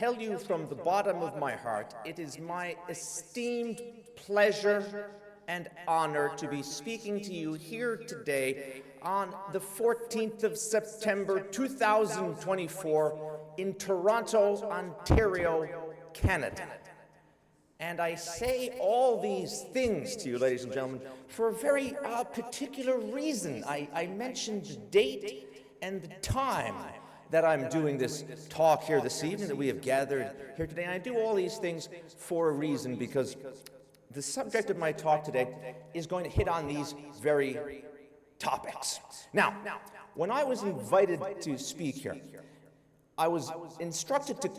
tell you from the bottom of my heart, it is my esteemed pleasure and honor to be speaking to you here today on the 14th of September 2024 in Toronto, Ontario, Canada. And I say all these things to you, ladies and gentlemen, for a very particular reason. I mentioned the date and the time that I'm doing this talk here this evening, that we have gathered here today. And I do all these things for a reason, because the subject of my talk today is going to hit on these very topics. Now, when I was invited to speak here, I was instructed to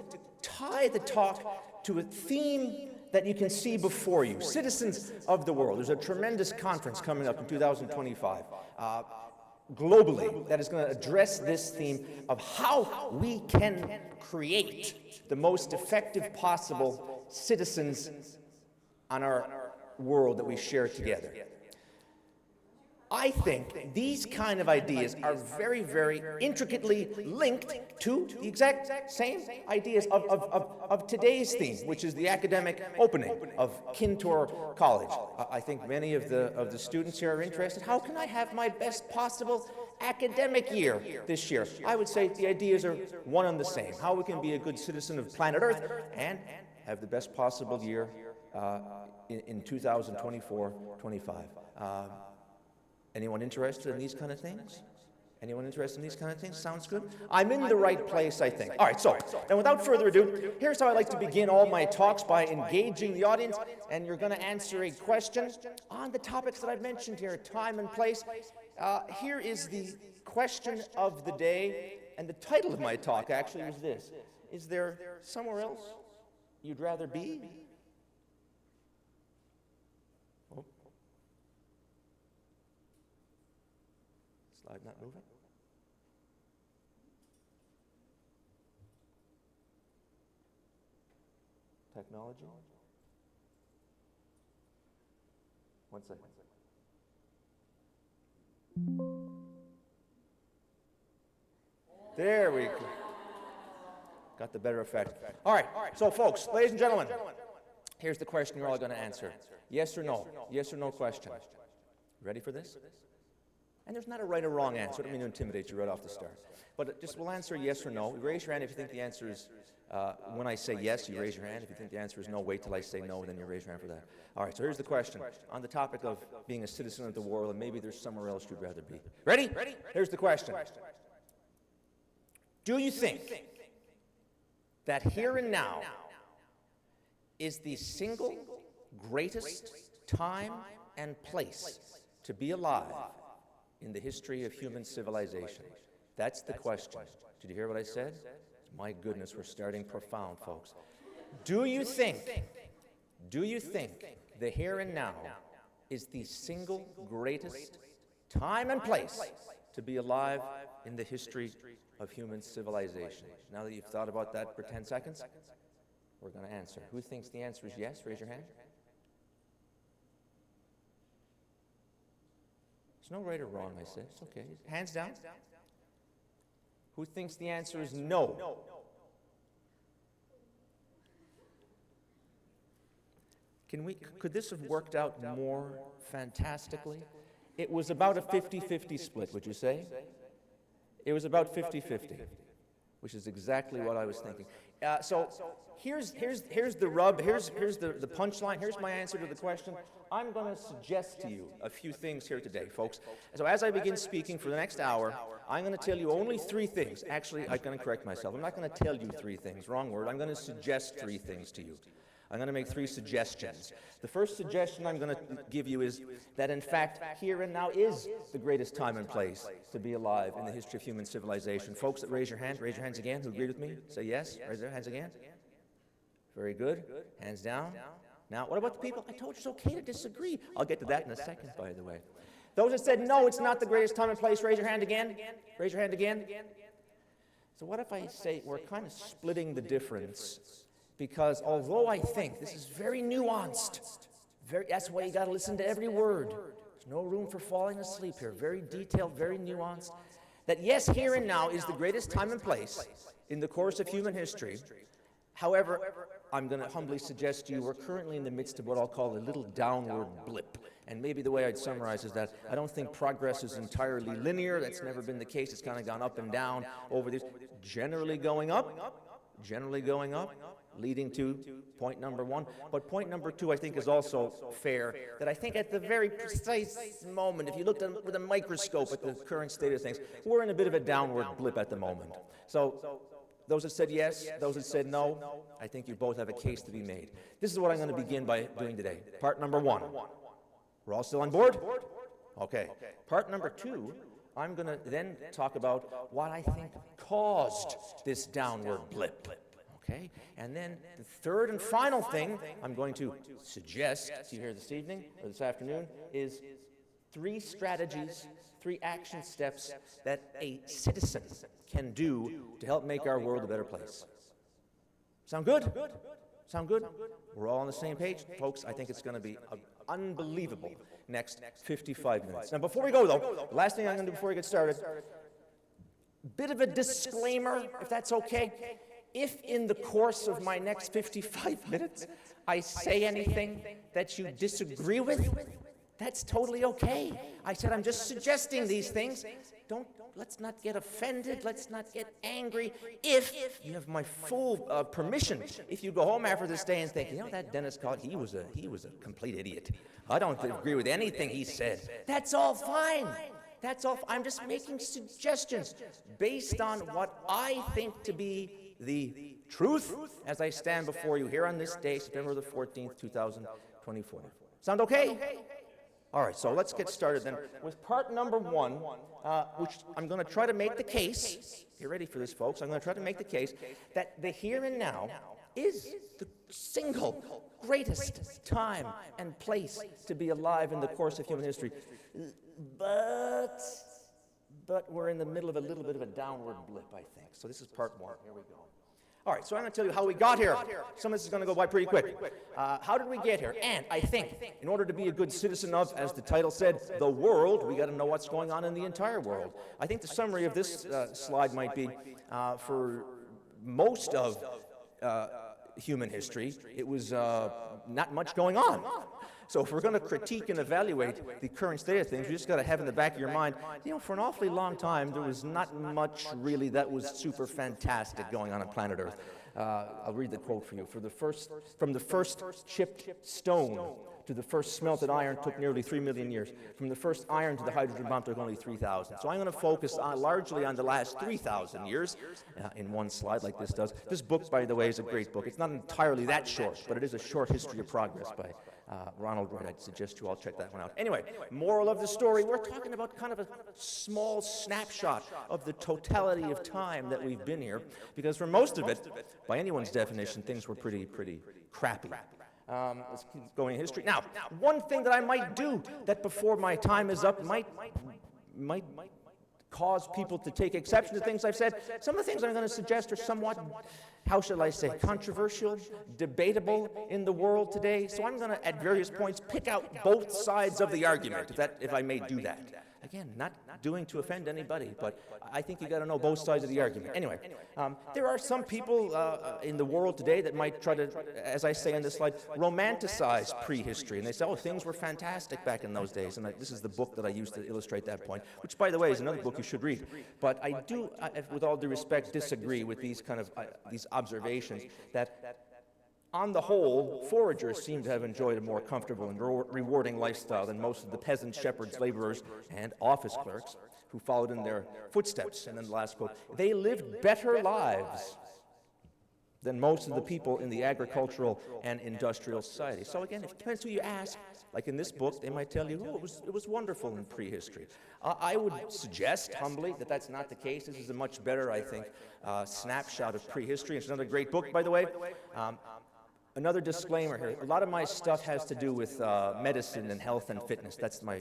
tie the talk to a theme that you can see before you, citizens of the world. There's a tremendous conference coming up in 2025. Globally, that is going to address this theme of how we can create the most effective possible citizens on our world that we share together. I think these kind of ideas are very, very intricately linked to the exact same ideas of today's theme, which is the academic opening of Kintore College. I think many of the students here are interested. How can I have my best possible academic year this year? I would say the ideas are one and the same. How we can be a good citizen of planet Earth and have the best possible year in 2024-25. Anyone interested in these kind of things? Anyone interested in these kind of things? Sounds good? I'm in the right place, I think. All right, so, and without further ado, here's how I like to begin all my talks, by engaging the audience, and you're going to answer a question on the topics that I've mentioned here, time and place. Here is the question of the day, and the title of my talk actually is this: is there somewhere else you'd rather be? Slide not moving. Technology. One second. There we go. Got the better effect. All right, so folks, ladies and gentlemen, here's the question you're all going to answer. Yes or no? Yes or no question. Ready for this? And there's not a right or wrong answer. I don't mean to intimidate you right off the start. But just we'll answer yes or no. Raise your hand if you think the answer is, when I say yes, you raise your hand. If you think the answer is no, wait till I say no, and then you raise your hand for that. All right, so here's the question. On the topic of being a citizen of the world, and maybe there's somewhere else you'd rather be. Ready? Here's the question. Do you think that here and now is the single greatest time and place to be alive in the history of human civilization? That's the question. Did you hear what I said? My goodness, we're starting profound, folks. Do you think the here and now is the single greatest time and place to be alive in the history of human civilization? Now that you've thought about that for 10 seconds, we're going to answer. Who thinks the answer is yes? Raise your hand. There's no right or wrong, I said. It's okay. Hands down. Who thinks the answer is no? Could this have worked out more fantastically? It was about a 50-50 split, would you say? It was about 50-50, which is exactly what I was thinking. So here's the rub, here's the punchline, here's my answer to the question. I'm going to suggest to you a few things here today, folks. So as I begin speaking for the next hour, I'm going to tell you only 3 things. Actually, I'm going to correct myself. I'm not going to tell you 3 things. Wrong word. I'm going to suggest 3 things to you. I'm going to make 3 suggestions. The first suggestion I'm going to give you is that, in fact, here and now is the greatest time and place to be alive in the history of human civilization. Folks that raise your hands again, who agree with me, say yes. Raise their hands again. Very good. Hands down. Now, what about the people? I told you it's okay to disagree. I'll get to that in a second, by the way. Those that said no, it's not the greatest time and place, raise your hand again. Raise your hand again. So what if I say we're kind of splitting the difference? Because although I think this is very nuanced, that's why you got to listen to every word. There's no room for falling asleep here. Very detailed, very nuanced. That yes, here and now is the greatest time and place in the course of human history. However, I'm going to humbly suggest to you we're currently in the midst of what I'll call a little downward blip. And maybe the way I'd summarize is that I don't think progress is entirely linear. That's never been the case. It's kind of gone up and down over these, generally going up, leading to point number one. But point number two, I think, is also fair, that I think at the very precise moment, if you looked at with a microscope at the current state of things, we're in a bit of a downward blip at the moment. So those that said yes, those that said no, I think you both have a case to be made. This is what I'm going to begin by doing today. Part number one. We're all still on board? Okay. Part number two, I'm going to then talk about what I think caused this downward blip. Okay? And then the third and final thing I'm going to suggest to you here this evening, or this afternoon, is 3 strategies, 3 action steps that a citizen can do to help make our world a better place. Sound good? Sound good? We're all on the same page? Folks, I think it's going to be an unbelievable next 55 minutes. Now, before we go, though, the last thing I'm going to do before we get started, bit of a disclaimer, if that's okay. If in the course of my next 55 minutes I say anything that you disagree with, that's totally okay. I said I'm just suggesting these things. Let's not get offended. Let's not get angry. If you have my full permission, if you go home after this day and think, you know, that Denis Collier, he was a complete idiot. I don't agree with anything he said. That's all fine. That's all. I'm just making suggestions based on what I think to be the truth as I stand before you here on this day, September the 14th, 2024. Sound okay? All right, so let's get started then with part number one, which I'm going to try to make the case. Get ready for this, folks. I'm going to try to make the case that the here and now is the single greatest time and place to be alive in the course of human history. But we're in the middle of a little bit of a downward blip, I think. So this is part one. Here we go. All right, so I'm going to tell you how we got here. Some of this is going to go by pretty quick. How did we get here? And I think, in order to be a good citizen of, as the title said, the world, we got to know what's going on in the entire world. I think the summary of this slide might be, for most of human history, it was not much going on. So if we're going to critique and evaluate the current state of things, we just got to have in the back of your mind, you know, for an awfully long time, there was not much really that was super fantastic going on planet Earth. I'll read the quote for you. From the first chipped stone to the first smelted iron took nearly 3 million years. From the first iron to the hydrogen bomb took only 3,000. So I'm going to focus largely on the last 3,000 years in one slide like this does. This book, by the way, is a great book. It's not entirely that short, but it is a short history of progress by Ronald Wright. I'd suggest you all check that one out. Anyway, moral of the story, we're talking about kind of a small snapshot of the totality of time that we've been here, because for most of it, by anyone's definition, things were pretty crappy. Let's keep going in history. Now, one thing that I might do that before my time is up might cause people to take exception to things I've said. Some of the things I'm going to suggest are somewhat, how shall I say, controversial, debatable in the world today. So I'm going to, at various points, pick out both sides of the argument, if I may do that. Again, not doing to offend anybody, but I think you got to know both sides of the argument. Anyway, there are some people in the world today that might try to, as I say in this slide, romanticize prehistory. And they say, oh, things were fantastic back in those days. And this is the book that I used to illustrate that point, which, by the way, is another book you should read. But I do, with all due respect, disagree with these kind of these observations that on the whole, foragers seem to have enjoyed a more comfortable and rewarding lifestyle than most of the peasants, shepherds, laborers, and office clerks who followed in their footsteps. And then the last quote, they lived better lives than most of the people in the agricultural and industrial society. So again, it depends who you ask. Like in this book, they might tell you, oh, it was wonderful in prehistory. I would suggest, humbly, that that's not the case. This is a much better, I think, snapshot of prehistory. It's another great book, by the way. Another disclaimer here. A lot of my stuff has to do with medicine and health and fitness. That's my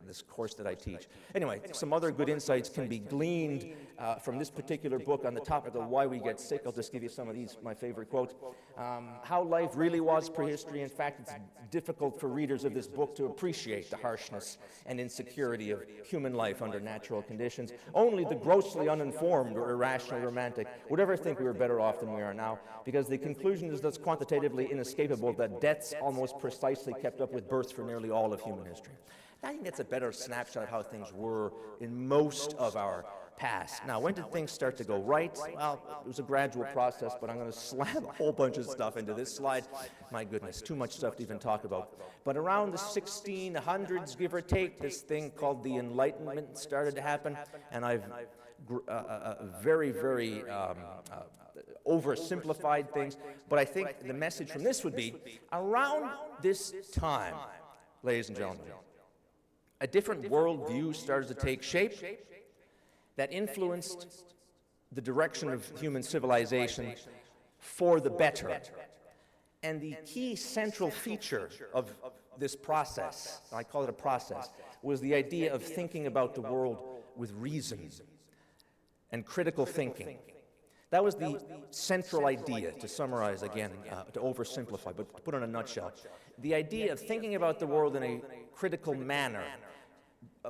this course that I teach. Anyway, some other good insights can be gleaned from this particular book on the topic of why we get sick. I'll just give you some of these, my favorite quotes. How life really was prehistory. In fact, it's difficult for readers of this book to appreciate the harshness and insecurity of human life under natural conditions. Only the grossly uninformed or irrational romantic would ever think we were better off than we are now, because the conclusion is thus quantitatively inescapable that deaths almost precisely kept up with births for nearly all of human history. I think that's a better snapshot of how things were in most of our past. Now, when did things start to go right? Well, it was a gradual process, but I'm going to slam a whole bunch of stuff into this slide. My goodness, too much stuff to even talk about. But around the 1600s, give or take, this thing called the Enlightenment started to happen, and I've very oversimplified things, but I think the message from this would be, around this time, ladies and gentlemen, a different worldview started to take shape that influenced the direction of human civilization for the better. And the key central feature of this process, I call it a process, was the idea of thinking about the world with reason and critical thinking. That was the central idea, to summarize again, to oversimplify, but to put it in a nutshell. The idea of thinking about the world in a critical manner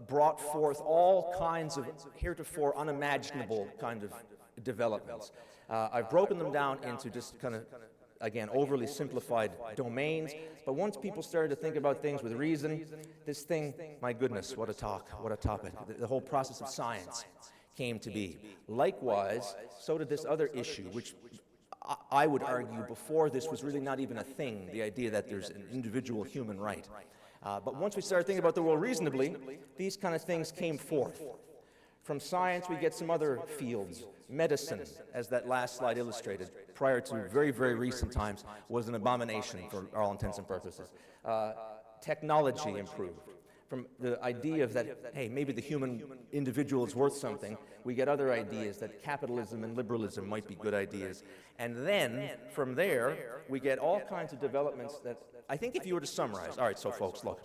brought forth all kinds of heretofore unimaginable kind of developments. I've broken them down into just kind of, again, overly simplified domains, but once people started to think about things with reason, this thing, my goodness, what a talk, what a topic. The whole process of science came to be. Likewise, so did this other issue, which I would argue before this was really not even a thing, the idea that there's an individual human right. But once we started thinking about the world reasonably, these kind of things came forth. From science, we get some other fields. Medicine, as that last slide illustrated, prior to very, very recent times, was an abomination for all intents and purposes. Technology improved. From the idea of that, hey, maybe the human individual is worth something, we get other ideas that capitalism and liberalism might be good ideas. And then, from there, we get all kinds of developments that, I think if you were to summarize, all right, so folks, look,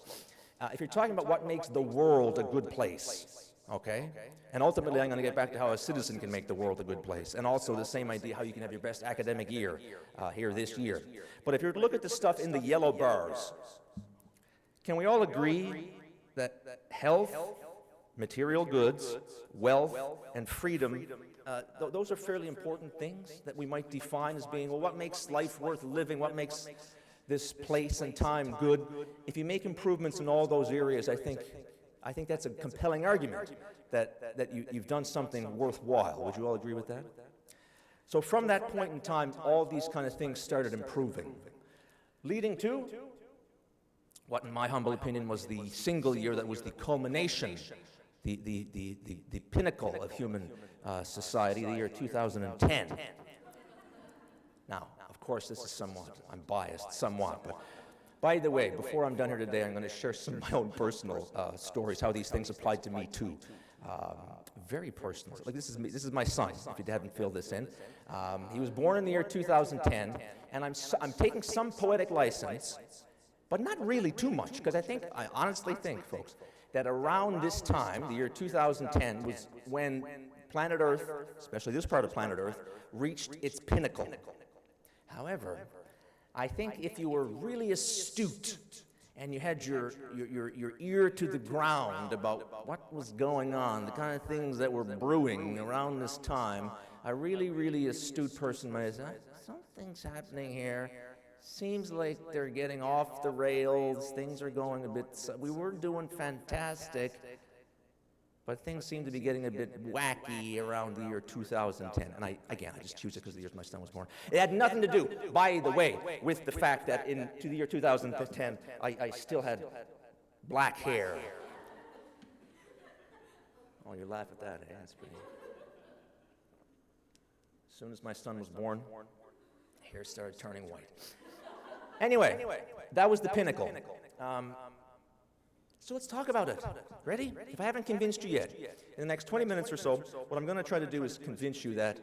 if you're talking about what makes the world a good place, okay, and ultimately I'm going to get back to how a citizen can make the world a good place, and also the same idea how you can have your best academic year here this year. But if you were to look at the stuff in the yellow bars, can we all agree that health, material goods, wealth, and freedom, those are fairly important things that we might define as being, well, what makes life worth living? What makes this place and time good? If you make improvements in all those areas, I think that's a compelling argument that you've done something worthwhile. Would you all agree with that? So from that point in time, all these kind of things started improving, leading to what, in my humble opinion, was the single year that was the culmination, the pinnacle of human society, the year 2010. Now, of course, this is somewhat, I'm biased somewhat, but by the way, before I'm done here today, I'm going to share some of my own personal stories, how these things applied to me too. Very personal. Like this is my son, if you haven't filled this in. He was born in the year 2010, and I'm taking some poetic license, but not really too much, because I honestly think, folks, that around this time, the year 2010, was when planet Earth, especially this part of planet Earth, reached its pinnacle. However, I think if you were really astute and you had your ear to the ground about what was going on, the kind of things that were brewing around this time, a really, really astute person might say, something's happening here. Seems like they're getting off the rails, things are going a bit, we were doing fantastic, but things seem to be getting a bit wacky around the year 2010. And I just choose it because the year my son was born. It had nothing to do, by the way, with the fact that to the year 2010, I still had black hair. Oh, you laugh at that, eh? That's pretty. As soon as my son was born, hair started turning white. Anyway, that was the pinnacle. So let's talk about it. Ready? If I haven't convinced you yet, in the next 20 minutes or so, what I'm going to try to do is convince you that,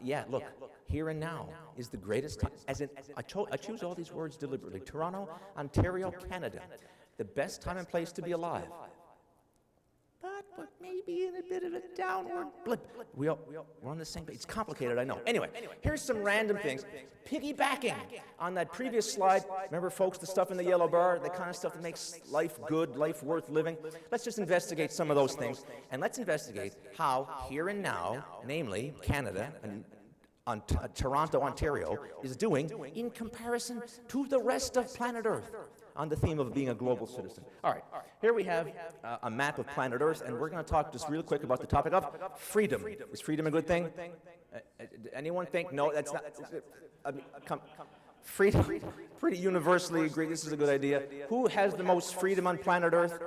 yeah, look, here and now is the greatest time. As in, I choose all these words deliberately. Toronto, Ontario, Canada, the best time and place to be alive. maybe in a bit of a downward blip. We're on the same page. It's complicated, I know. Anyway, here's some random things. Piggybacking on that previous slide, remember, folks, the stuff in the yellow bar, the kind of stuff that makes life good, life worth living? Let's just investigate some of those things, and let's investigate how here and now, namely Canada and Toronto, Ontario, is doing in comparison to the rest of planet Earth on the theme of being a global citizen. All right, here we have a map of planet Earth, and we're going to talk just real quick about the topic of freedom. Is freedom a good thing? Anyone think? No, that's not. Freedom, pretty universally agreed, this is a good idea. Who has the most freedom on planet Earth?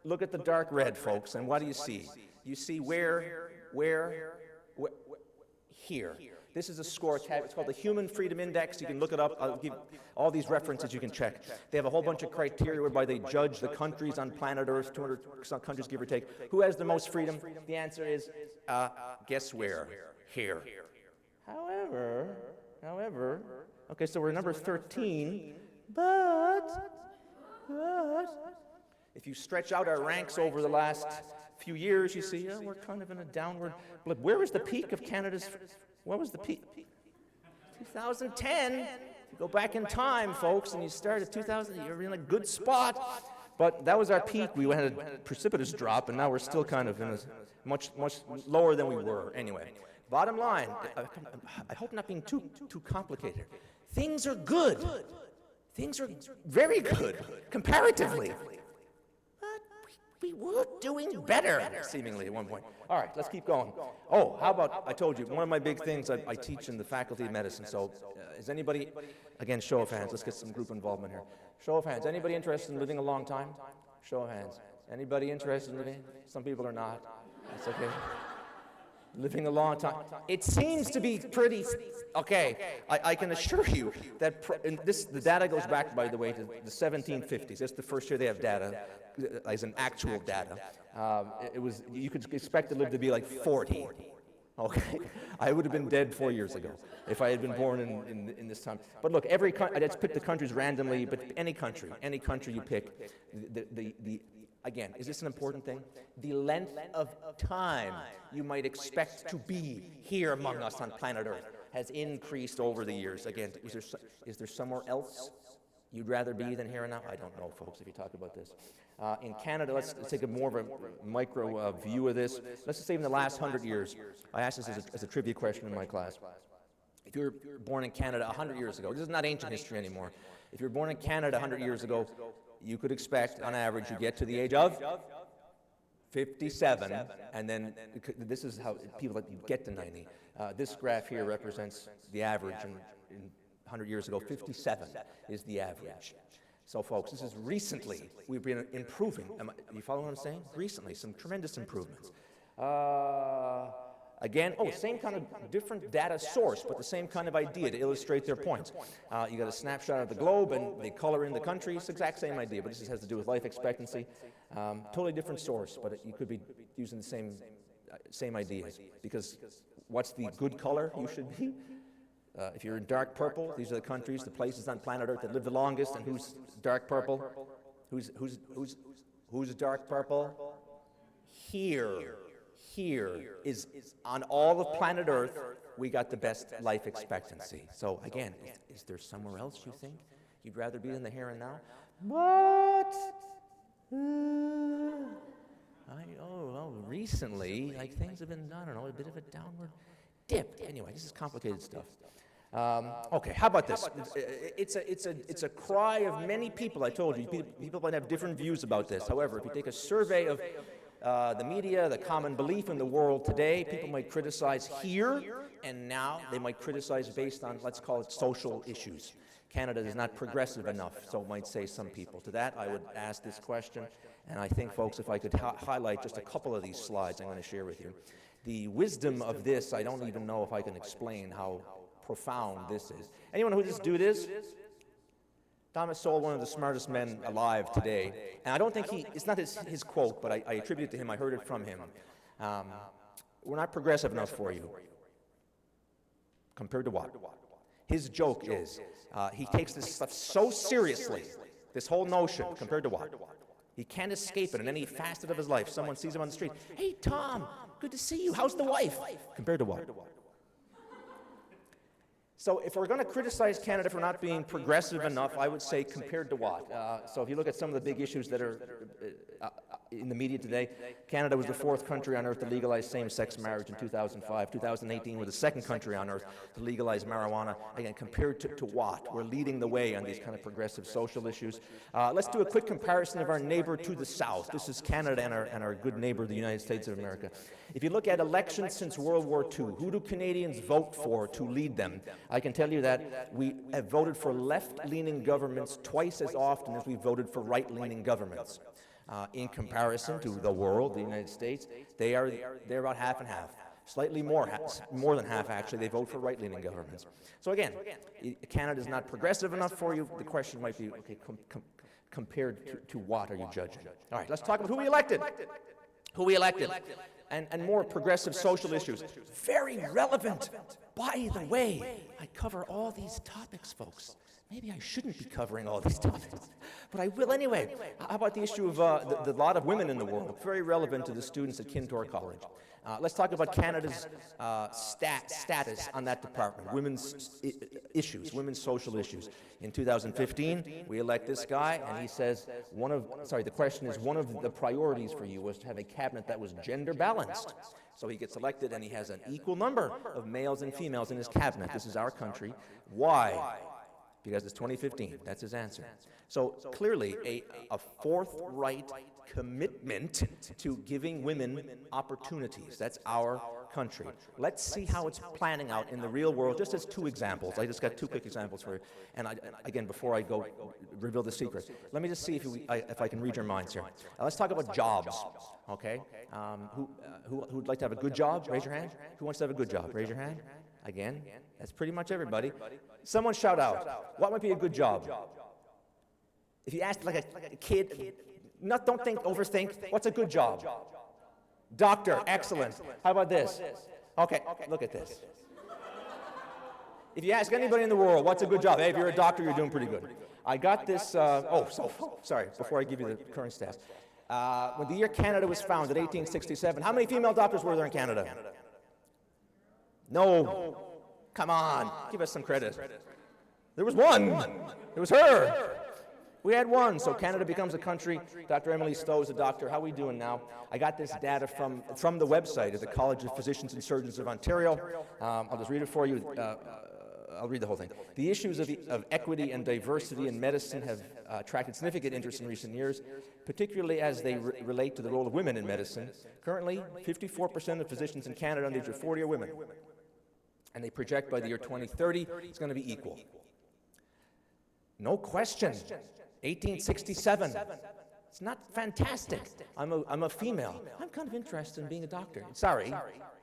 Look at the dark red, folks, and what do you see? You see where, here. This is a score tab. It's called the Human Freedom Index. You can look it up. I'll give all these references you can check. They have a whole bunch of criteria whereby they judge the countries on planet Earth, 200 countries, give or take. Who has the most freedom? The answer is, guess where? Here. However, okay, so we're number 13, but if you stretch out our ranks over the last few years, you see, we're kind of in a downward blip. Where was the peak of Canada's? What was the peak? 2010. You go back in time, folks, and you start at 2000, you're in a good spot. But that was our peak. We had a precipitous drop, and now we're still kind of in a much lower than we were. Anyway, bottom line, I hope not being too complicated. Things are good. Things are very good, comparatively. We were doing better, seemingly, at one point. All right, let's keep going. Oh, how about, I told you, one of my big things I teach in the Faculty of Medicine. So is anybody, again, show of hands. Let's get some group involvement here. Show of hands. Anybody interested in living a long time? Show of hands. Anybody interested in living? Some people are not. That's okay. Living a long time. It seems to be pretty, okay, I can assure you that, the data goes back, by the way, to the 1750s. That's the first year they have data, as an actual data. You could expect to live to be like 40. Okay, I would have been dead 4 years ago if I had been born in this time. But look, I just picked the countries randomly, but any country you pick, again, is this an important thing? The length of time you might expect to be here among us on planet Earth has increased over the years. Again, is there somewhere else you'd rather be than here and now? I don't know, folks, if you talk about this. In Canada, let's take a more of a micro view of this. Let's just say in the last 100 years, I asked this as a trivia question in my class. If you were born in Canada 100 years ago, this is not ancient history anymore. If you were born in Canada 100 years ago, you could expect, on average, you get to the age of 57, and then this is how people get to 90. This graph here represents the average, and in 100 years ago, 57 is the average. So, folks, this is recently we've been improving. You follow what I'm saying? Recently, some tremendous improvements. Again, same kind of different data source, but the same kind of idea to illustrate their points. You got a snapshot of the globe, and they color in the countries. Exact same idea, but this has to do with life expectancy. Totally different source, but you could be using the same ideas. Because what's the good color you should be? If you're in dark purple, these are the countries, the places on planet Earth that live the longest. And who's dark purple? Who's dark purple? Here is on all of planet Earth, we got the best life expectancy. So again, is there somewhere else you think you'd rather be than the here and now? What? Recently, things have been, I don't know, a bit of a downward dip. Anyway, this is complicated stuff. Okay, how about this? It's a cry of many people. I told you, people might have different views about this. However, if you take a survey of the media, the common belief in the world today, people might criticize here and now. They might criticize based on, let's call it, social issues. Canada is not progressive enough, so might say some people. To that, I would ask this question, and I think, folks, if I could highlight just a couple of these slides I'm going to share with you. The wisdom of this, I don't even know if I can explain how profound this is. Anyone who this dude is? Thomas Sowell, one of the smartest men alive today. And I don't think it's not his quote, but I attribute it to him. I heard it from him. We're not progressive enough for you. Compared to what? His joke is, he takes this stuff so seriously, this whole notion, compared to what? He can't escape it in any facet of his life. Someone sees him on the street. Hey, Tom, good to see you. How's the wife? Compared to what? So if we're going to criticize Canada for not being progressive enough, I would say compared to what? So if you look at some of the big issues that are in the media today, Canada was the 4th country on earth to legalize same-sex marriage in 2005. 2018, we're the 2nd country on earth to legalize marijuana. Again, compared to what? We're leading the way on these kind of progressive social issues. Let's do a quick comparison of our neighbor to the south. This is Canada and our good neighbor, the United States of America. If you look at elections since World War II, who do Canadians vote for to lead them? I can tell you that we have voted for left-leaning governments twice as often as we voted for right-leaning governments. In comparison to the world, the United States, they're about half and half. Slightly more than half, actually, they vote for right-leaning governments. So again, Canada's not progressive enough for you. The question might be, okay, compared to what are you judging? All right, let's talk about who we elected. Who we elected. And more progressive social issues. Very relevant. By the way, I cover all these topics, folks. Maybe I shouldn't be covering all these topics, but I will anyway. How about the issue of the lot of women in the world? Very relevant to the students at Kintore College. Let's talk about Canada's status on that department, women's issues, women's social issues. In 2015, we elect this guy, and he says, the question is, one of the priorities for you was to have a cabinet that was gender balanced. So he gets elected, and he has an equal number of males and females in his cabinet. This is our country. Why? Because it's 2015. That's his answer. So clearly, a forthright commitment to giving women opportunities. That's our country. Let's see how it's planning out in the real world, just as 2 examples. I just got 2 quick examples for you. And again, before I go reveal the secret, let me just see if I can read your minds here. Let's talk about jobs, okay? Who'd like to have a good job? Raise your hand. Who wants to have a good job? Raise your hand. Again, that's pretty much everybody. Someone shout out, what might be a good job? If you ask like a kid, don't overthink, what's a good job? Doctor, excellent. How about this? Okay, look at this. If you ask anybody in the world, what's a good job? Hey, if you're a doctor, you're doing pretty good. I got this, sorry, before I give you the current stats. When the year Canada was founded, 1867, how many female doctors were there in Canada? No. Come on, give us some credit. There was one. It was her. We had one, so Canada becomes a country. Dr. Emily Stowe is a doctor. How are we doing now? I got this data from the website of the College of Physicians and Surgeons of Ontario. I'll just read it for you. I'll read the whole thing. The issues of equity and diversity in medicine have attracted significant interest in recent years, particularly as they relate to the role of women in medicine. Currently, 54% of physicians in Canada under the age of 40 are women. And they project by the year 2030, it's going to be equal. No question. 1867. It's not fantastic. I'm a female. I'm kind of interested in being a doctor. Sorry,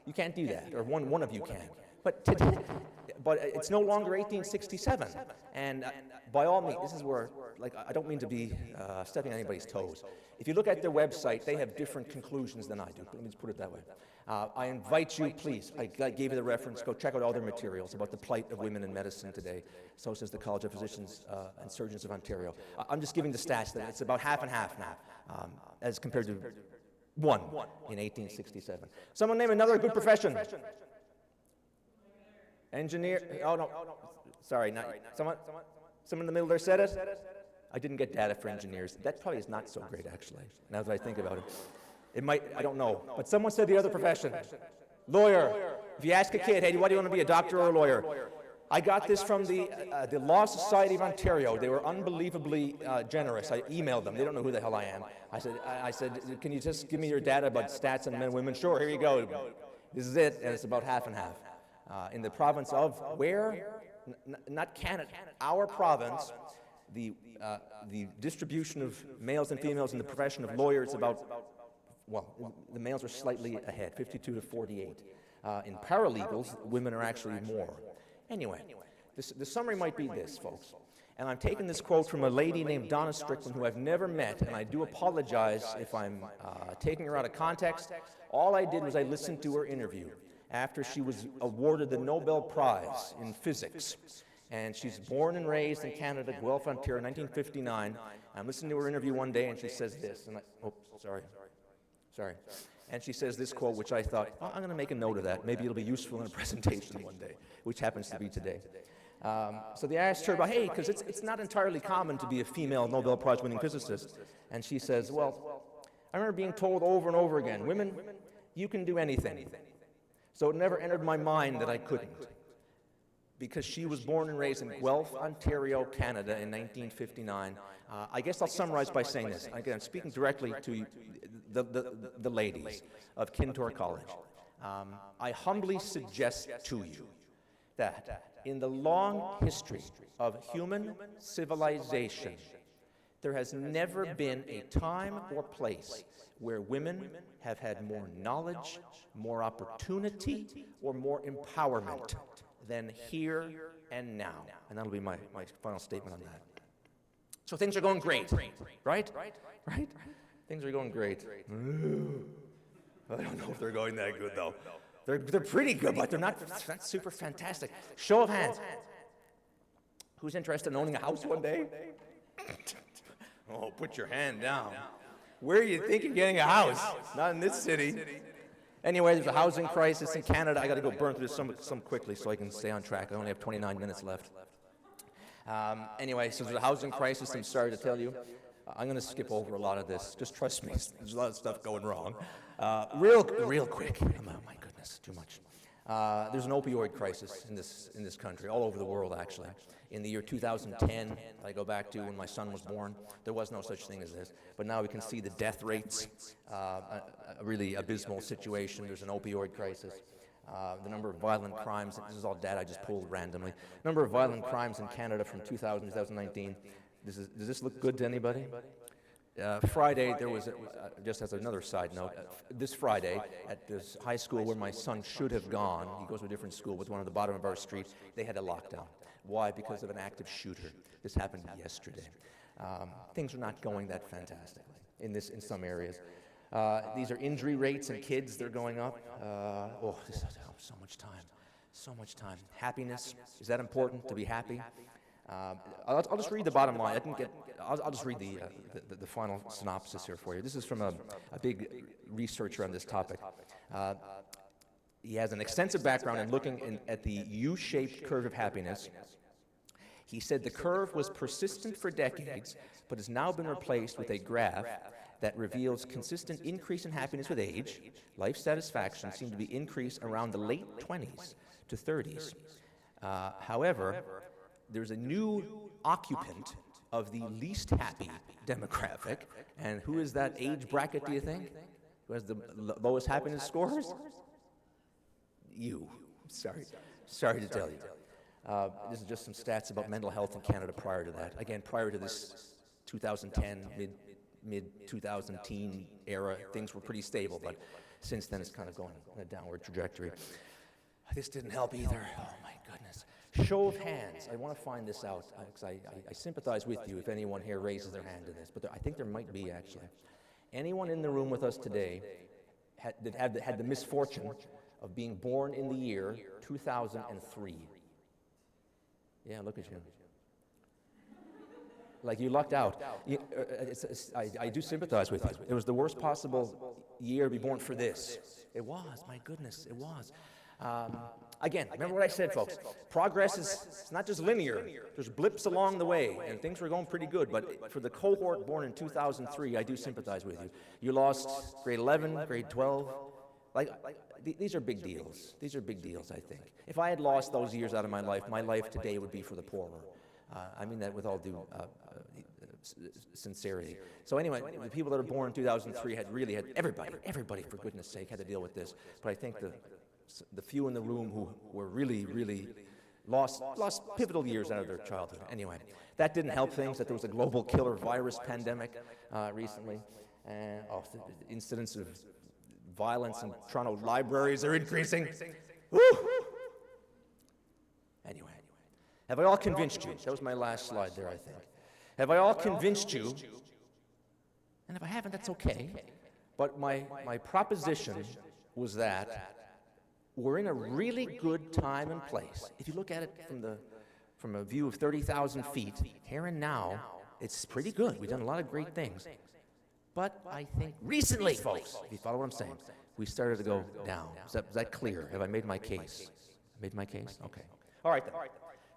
you can't do that, or one of you can. But it's no longer 1867. And by all means, this is where, I don't mean to be stepping on anybody's toes. If you look at their website, they have different conclusions than I do. Let me just put it that way. I invite you, please, I gave you the reference, go check out all their materials about the plight of women in medicine today. So says the College of Physicians and Surgeons of Ontario. I'm just giving the stats that it's about half and half now, as compared to one in 1867. Someone name another good profession. Engineer, oh no, sorry, not, someone in the middle there said it? I didn't get data for engineers. That probably is not so great, actually, now that I think about it. It might, I don't know, but someone said the other profession. Lawyer. If you ask a kid, hey, what do you want to be, a doctor or a lawyer? I got this from the Law Society of Ontario. They were unbelievably generous. I emailed them. They don't know who the hell I am. I said, can you just give me your data about stats on men and women? Sure, here you go. This is it, and it's about half and half. In the province of where? Not Canada. Our province, the distribution of males and females in the profession of lawyer, it's about, well, the males are slightly ahead, 52 to 48. In paralegals, women are actually more. Anyway, the summary might be this, folks. And I'm taking this quote from a lady named Donna Strickland, who I've never met, and I do apologize if I'm taking her out of context. All I did was I listened to her interview after she was awarded the Nobel Prize in Physics. And she's born and raised in Canada, Guelph, Ontario, 1959. I'm listening to her interview one day, and she says this, and sorry. And she says this quote, which I thought, oh, I'm going to make a note of that. Maybe it'll be useful in a presentation one day, which happens to be today. So they asked her about, hey, because it's not entirely common to be a female Nobel Prize-winning physicist. And she says, well, I remember being told over and over again, women, you can do anything. So it never entered my mind that I couldn't. Because she was born and raised in Guelph, Ontario, Canada in 1959. I guess I'll summarize by saying this. Again, I'm speaking directly to the ladies of Kintore College. I humbly suggest to you that in the long history of human civilization, there has never been a time or place where women have had more knowledge, more opportunity, or more empowerment than here and now. And that'll be my final statement on that. So things are going great, right? Right? Things are going great. I don't know if they're going that good, though. They're pretty good, but they're not super fantastic. Show of hands. Who's interested in owning a house one day? Oh, put your hand down. Where do you think you're getting a house? Not in this city. Anyway, there's a housing crisis in Canada. I got to go burn through some quickly so I can stay on track. I only have 29 minutes left. Anyway, so there's a housing crisis. I'm sorry to tell you. I'm going to skip over a lot of this. Just trust me. There's a lot of stuff going wrong. Real quick. Oh my goodness, too much. There's an opioid crisis in this country, all over the world, actually. In the year 2010, I go back to when my son was born, there was no such thing as this. But now we can see the death rates, a really abysmal situation. There's an opioid crisis. The number of violent crimes, this is all data I just pulled randomly. Number of violent crimes in Canada from 2000 to 2019. Does this look good to anybody? Friday, there was, just as another side note, this Friday at this high school where my son should have gone, he goes to a different school, but one at the bottom of our street, they had a lockdown. Why? Because of an active shooter. This happened yesterday. Things are not going that fantastically in some areas. These are injury rates in kids, they're going up. So much time. Happiness, is that important to be happy? I'll just read the bottom line. I'll just read the final synopsis here for you. This is from a big researcher on this topic. He has an extensive background in looking at the U-shaped curve of happiness. He said the curve was persistent for decades, but has now been replaced with a graph that reveals consistent increase in happiness with age. Life satisfaction seemed to be increased around the late 20s to 30s. However, there's a new occupant of the least happy demographic. And who is that age bracket, do you think? Who has the lowest happiness scores? You. Sorry to tell you. This is just some stats about mental health in Canada prior to that. Again, prior to this 2010, mid-2000 teen era, things were pretty stable, but since then it's kind of going in a downward trajectory. This didn't help either. Oh my goodness. Show of hands. I want to find this out because I sympathize with you if anyone here raises their hand to this, but I think there might be actually. Anyone in the room with us today that had the misfortune of being born in the year 2003? Yeah, look at you. Like you lucked out. I do sympathize with you. It was the worst possible year to be born for this. It was, my goodness, it was. Again, remember what I said, folks. Progress is not just linear. There's blips along the way, and things were going pretty good. But for the cohort born in 2003, I do sympathize with you. You lost grade 11, grade 12. These are big deals. These are big deals, I think. If I had lost those years out of my life today would be for the poorer. I mean that with all due sincerity. So anyway, the people that are born in 2003 had everybody, for goodness sake, had to deal with this. But I think the few in the room who were really lost pivotal years out of their childhood. Anyway, that didn't help things, that there was a global killer virus pandemic recently. And the incidents of violence in Toronto libraries are increasing. Woo! Anyway, have I all convinced you? That was my last slide there, I think. Have I all convinced you? And if I haven't, that's okay. But my proposition was that we're in a really good time and place. If you look at it from a view of 30,000 feet, here and now, it's pretty good. We've done a lot of great things. But I think recently, folks, if you follow what I'm saying, we started to go down. Is that clear? Have I made my case? Made my case? Okay. All right, then.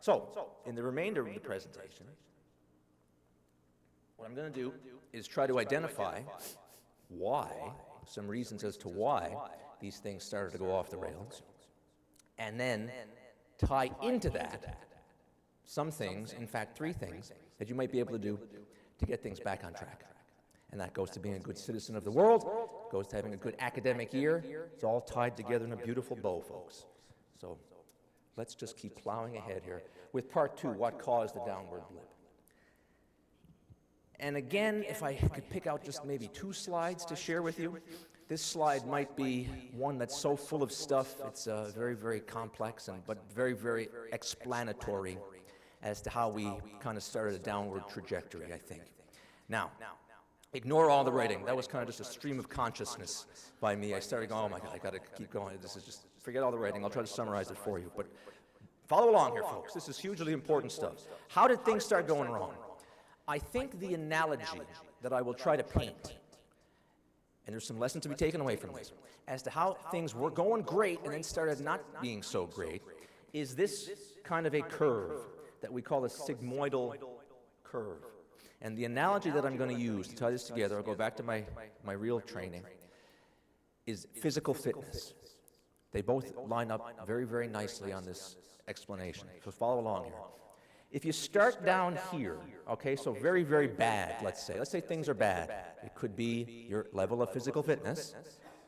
So, in the remainder of the presentation, what I'm going to do is try to identify why, some reasons as to why these things started to go off the rails, and then tie into that some things, in fact 3 things, that you might be able to do to get things back on track. And that goes to being a good citizen of the world, goes to having a good academic year. It's all tied together in a beautiful bow, folks. So let's just keep plowing ahead here with part 2, what caused the downward blip. And again, if I could pick out just maybe 2 slides to share with you, this slide might be one that's so full of stuff, it's very, very complex, but very, very explanatory as to how we kind of started a downward trajectory, I think. Now, ignore all the writing. That was kind of just a stream of consciousness by me. I started going, oh my God, I got to keep going. This is just, forget all the writing. I'll try to summarize it for you. But follow along here, folks. This is hugely important stuff. How did things start going wrong? I think the analogy that I will try to paint, and there's some lessons to be taken away from this, as to how things were going great and then started not being so great, is this kind of a curve that we call a sigmoidal curve. And the analogy that I'm going to use to tie this together, I'll go back to my real training, is physical fitness. They both line up very, very nicely on this explanation. So follow along here. If you start down here, okay, so very, very bad, let's say things are bad. It could be your level of physical fitness,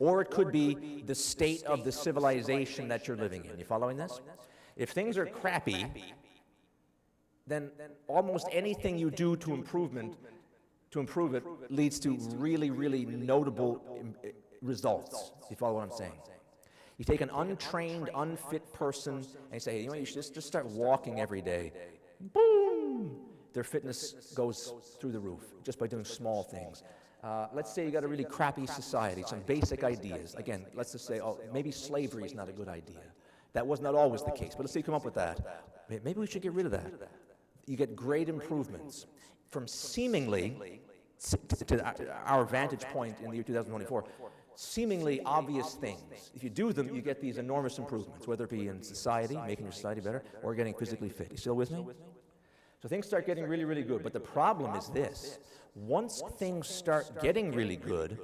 or it could be the state of the civilization that you're living in. You following this? If things are crappy, then almost anything you do to improve it leads to really, really notable results. You follow what I'm saying? You take an untrained, unfit person and you say, hey, you know, you should just start walking every day. Boom! Their fitness goes through the roof just by doing small things. Let's say you got a really crappy society, some basic ideas. Again, let's just say, oh, maybe slavery is not a good idea. That was not always the case, but let's say you come up with that. Maybe we should get rid of that. You get great improvements from seemingly, to our vantage point in the year 2024, seemingly obvious things. If you do them, you get these enormous improvements, whether it be in society, making your society better, or getting physically fit. You still with me? So things start getting really, really good. But the problem is this. Once things start getting really good,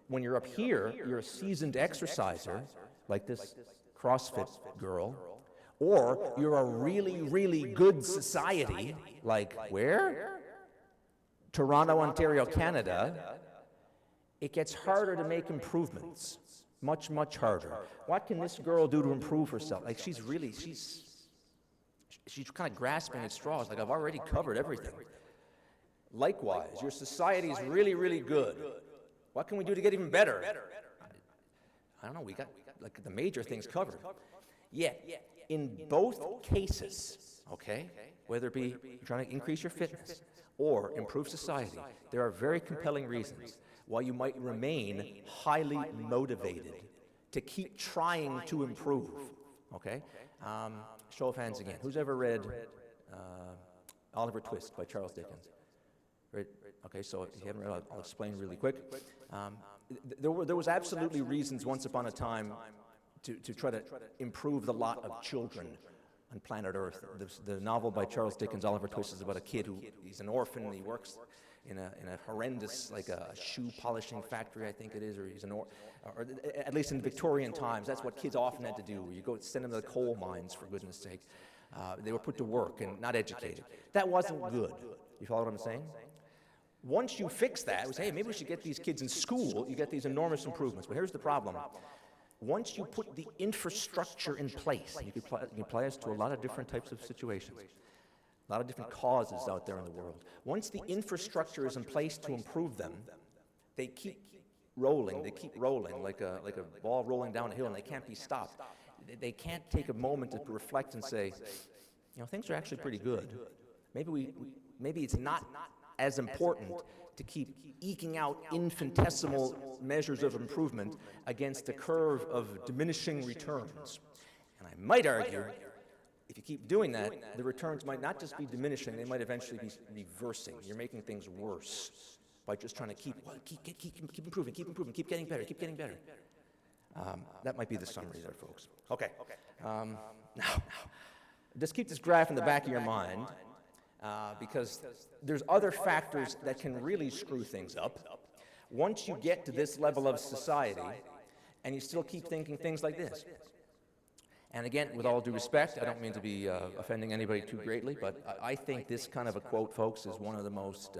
when you're up here, you're a seasoned exerciser, like this CrossFit girl, or you're a really, really good society, like where? Toronto, Ontario, Canada. It gets harder to make improvements. Much, much harder. What can this girl do to improve herself? Like she's kind of grasping at straws, like I've already covered everything. Likewise, your society is really, really good. What can we do to get even better? I don't know, we got like the major things covered. Yet, in both cases, okay, whether it be trying to increase your fitness or improve society, there are very compelling reasons why you might remain highly motivated to keep trying to improve, okay? Show of hands again. Who's ever read Oliver Twist by Charles Dickens? Right? Okay, so if you haven't read it, I'll explain really quick. There was absolutely reasons once upon a time to try to improve the lot of children on planet Earth. The novel by Charles Dickens, Oliver Twist, is about a kid he's an orphan and he works in a horrendous, like a shoe polishing factory, I think it is, or he's or at least in Victorian times, that's what kids often had to do. You go send them to the coal mines, for goodness sake. They were put to work and not educated. That wasn't good. You follow what I'm saying? Once you fix that, we say, hey, maybe we should get these kids in school, you get these enormous improvements. But here's the problem. Once you put the infrastructure in place, you can apply this to a lot of different types of situations, a lot of different causes out there in the world. Once the infrastructure is in place to improve them, they keep rolling like a ball rolling down a hill, and they can't be stopped. They can't take a moment to reflect and say, you know, things are actually pretty good. Maybe it's not as important to keep eking out infinitesimal measures of improvement against a curve of diminishing returns. And I might argue If you keep doing that, the returns might not just be diminishing, they might eventually be reversing. You're making things worse by just trying to keep improving, keep getting better, keep getting better. That might be the summary there, folks. Okay. Now, just keep this graph in the back of your mind, because there's other factors that can really screw things up. Once you get to this level of society, and you still keep thinking things like this. And again, with all due respect, I don't mean to be offending anybody too greatly, but I think this kind of a quote, folks, is one of the most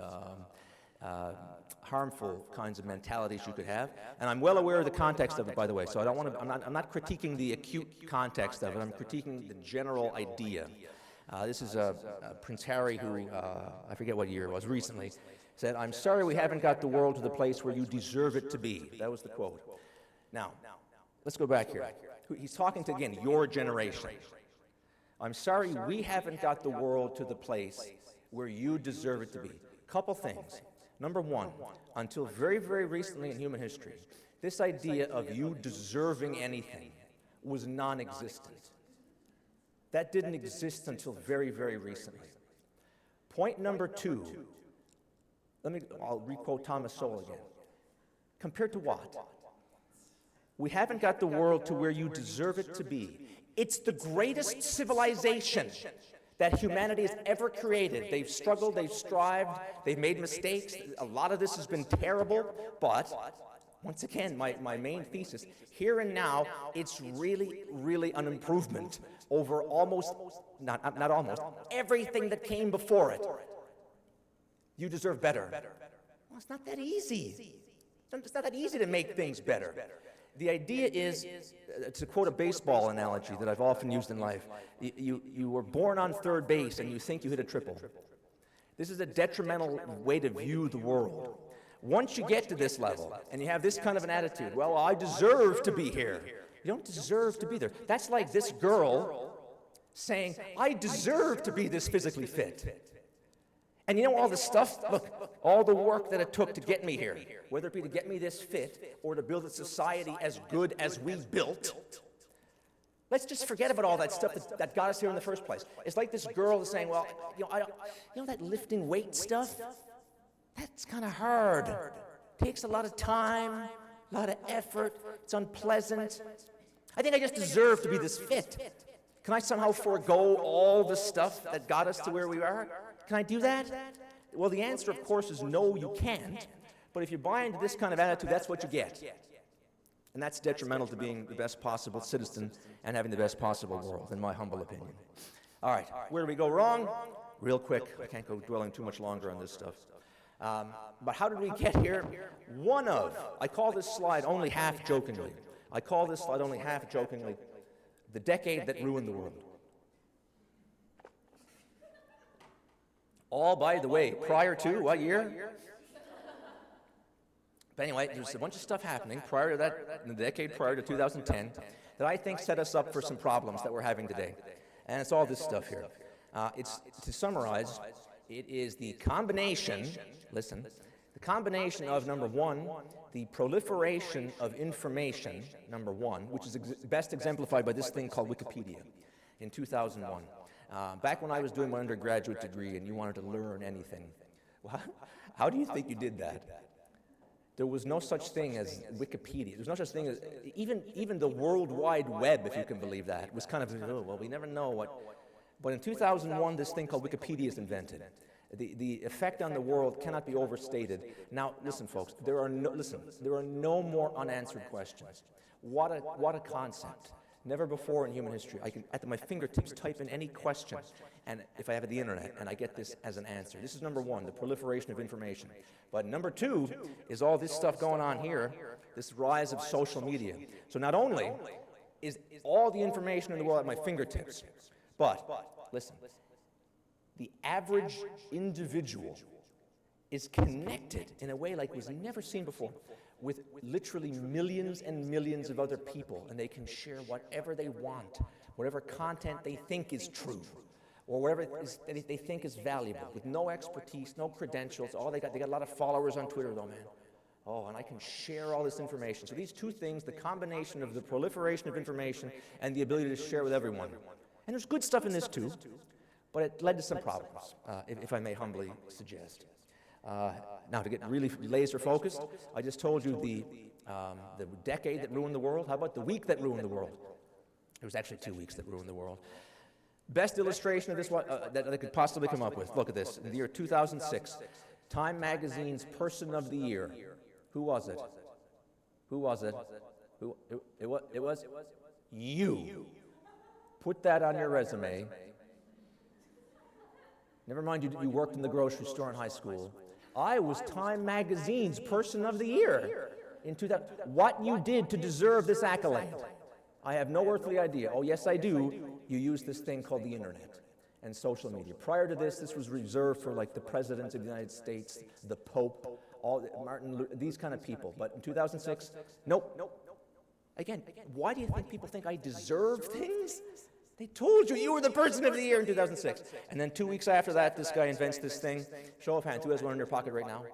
harmful kinds of mentalities you could have. And I'm well aware of the context of it, by the way, so I don't want to, I'm not critiquing the acute context of it, I'm critiquing the general idea. This is Prince Harry, who, I forget what year it was, recently, said, "I'm sorry we haven't got the world to the place where you deserve it to be." That was the quote. Now, let's go back here. He's talking to, again, your generation. "I'm sorry we haven't got the world to the place where you deserve it to be." Couple things. Number one, until very, very recently in human history, this idea of you deserving anything was non-existent. That didn't exist until very, very recently. Point number two, I'll re-quote Thomas Sowell again. Compared to what? We haven't got the world to where you deserve it to be. It's the greatest civilization that humanity has ever created. They've struggled, they've strived, they've made mistakes. A lot of this has been terrible, but once again, my main thesis, here and now, it's really, really an improvement over almost, not almost, everything that came before it. You deserve better. Well, it's not that easy. It's not that easy to make things better. The idea is, to quote a baseball analogy that I've often used in life, you were born on third base and you think you hit a triple. This is a detrimental way to view the world. Once you get to this level and you have this kind of an attitude, well, I deserve to be here. You don't deserve to be there. That's like this girl saying, I deserve to be this physically fit. And you know all the stuff, look, all the work that it took to get me here, whether it be to get me this fit or to build a society as good as we built, let's just forget about all that stuff that got us here in the first place. It's like this girl is saying, well, you know that lifting weight stuff? That's kind of hard. Takes a lot of time, a lot of effort, it's unpleasant. I think I just deserve to be this fit. Can I somehow forego all the stuff that got us to where we are? Can I do that? Well, the answer, of course, is no, you can't. But if you buy into this kind of attitude, that's what you get. And that's detrimental to being the best possible citizen and having the best possible world, in my humble opinion. All right, where do we go wrong? Real quick, I can't go dwelling too much longer on this stuff. But how did we get here? I call this slide only half jokingly. The decade that ruined the world. All, by the way, prior to what year? But anyway, there's a bunch of stuff happening prior to that, in the decade prior to 2010, that I think set us up for some problems that we're having today. And it's all this stuff here. To summarize, it is the combination, listen, the combination of, number one, the proliferation of information, number one, which is best exemplified by this thing called Wikipedia in 2001. Back when I was doing my undergraduate degree and you wanted to learn anything, well, how do you think you did that? There was no such thing as Wikipedia. There was no such thing as, even the World Wide Web, if you can believe that, was kind of, oh, well, we never know what. But in 2001, this thing called Wikipedia is invented. The effect on the world cannot be overstated. Now, listen, folks, there are no more unanswered questions. What a concept. Never before in human history, I can, at my fingertips, type in any question, and if I have the internet, and I get this as an answer. This is number one, the proliferation of information. But number two is all this stuff going on here, this rise of social media. So not only is all the information in the world at my fingertips, but, listen, the average individual is connected in a way like was never seen before with literally millions and millions of other people, and they can share whatever they want, whatever content they think is true, or whatever they think is valuable, with no expertise, no credentials. All they got a lot of followers on Twitter, though, man. Oh, and I can share all this information. So these two things, the combination of the proliferation of information and the ability to share with everyone, And there's good stuff in this too, but it led to some problems, if I may humbly suggest. Now, to get really laser focused, I just told you the decade that ruined the world. How about the week that ruined the world? It was actually 2 weeks that ruined the world. Best illustration of this one that I could possibly come up with. Look at this. In the year 2006, Time Magazine's Person of the Year. Who was it? Who was it? It was you. Put that on your resume. Never mind you worked in the grocery store in high school. I was Time Magazine's Person of the Year in 2000. What you did to deserve this accolade, I have no earthly idea. Oh, yes, I do. You use this thing called the internet and social media. Prior to this, this was reserved for like the presidents of the United States, the Pope, Martin Luther, these kind of people. But in 2006, nope. Again, why do you think people think I deserve things? They told you were the Person of the Year in 2006. And then 2 weeks after that, this guy invents this thing. Show of hands. Who has one in their pocket right now?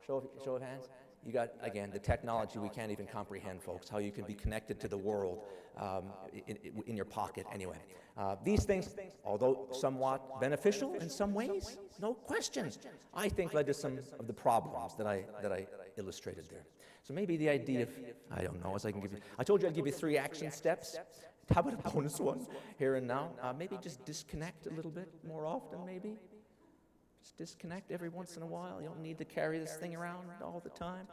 Show of hands. You got, again, the technology we can't even comprehend, folks, how you can be connected to the world in your pocket anyway. These things, although somewhat beneficial in some ways, no question, I think led to some of the problems that I illustrated there. So maybe the idea of, I don't know, as I can give you, I told you I'd give you 3 action steps. How about a bonus one here and now? Maybe just disconnect a little bit more often, maybe. Just disconnect every once in a while. You don't need to carry this thing around all the time.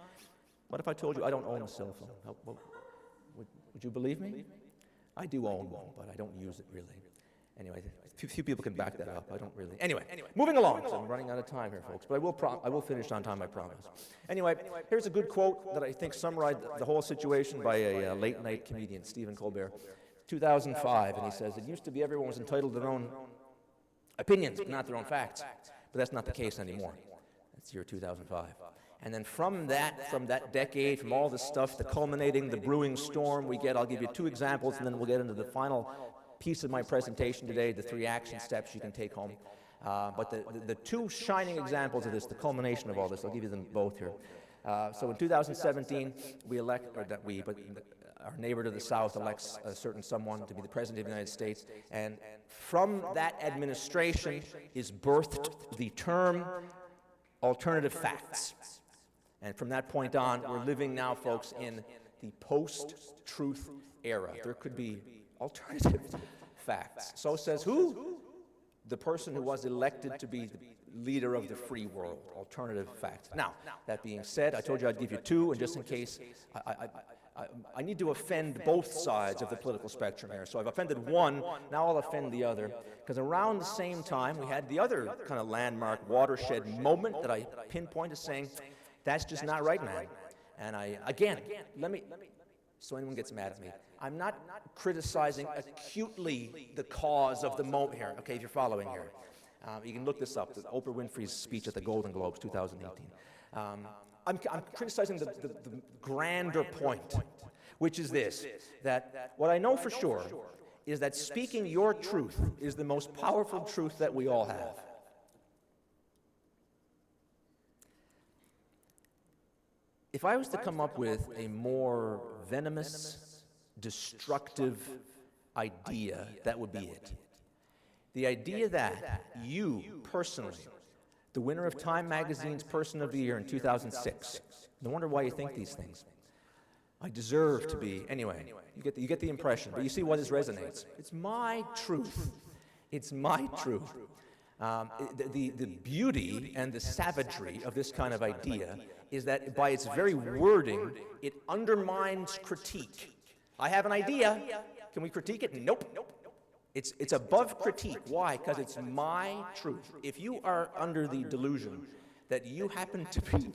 What if I told you I don't own a cell phone? Would you believe me? I do own one, but I don't use it really. Anyway, few people can back that up. I don't really. Anyway, moving along. So I'm running out of time here, folks, but I will finish on time, I promise. Anyway, here's a good quote that I think summarized the whole situation by a late-night comedian, Stephen Collier, 2005, and he says, "It used to be everyone was entitled to their own opinions, but not their own facts. But that's not the case anymore." That's year 2005. And then from that decade, from all this stuff, the culminating, the brewing storm we get, I'll give you 2 examples, and then we'll get into the final piece of my presentation today, the 3 action steps you can take home. But the 2 shining examples of this, the culmination of all this, I'll give you them both here. So in 2017, our neighbor to the south elects a certain someone to be the President of the United States, and from that administration is birthed the term alternative facts. And from that point on, we're living now, folks, in the post-truth era. There could be alternative facts. So says who? The person who was elected to be the leader of the free world. Alternative facts. Now, that being said, I told you I'd give you 2, and just in case, I need to offend both sides of the political spectrum here. So I've offended one, now I'll offend the other. Because around the same time, we had the other kind of landmark watershed moment that I pinpoint as saying, that's just not right, man. And let me, so anyone gets mad at me, I'm not criticizing acutely the cause of the moment here, okay, if you're following here. You can look this up, Oprah Winfrey's speech at the Golden Globes, 2018. I'm criticizing the grander point, which is this, that what I know for sure is that speaking your truth is the most powerful truth that we all have. If I was to come up with a more venomous, destructive idea, that would be it. The idea that you, personally, the winner of Time Magazine's Person of the Year in 2006, no wonder why you think these things. I deserve to be, anyway, you get the impression, but you see why this resonates. It's my truth. It's my truth. The beauty and the savagery of this kind of idea is that by its very wording, it undermines critique. I have an idea. Can we critique it? Nope. It's above critique. Why? Because it's my truth. If you are under the delusion that you happen to be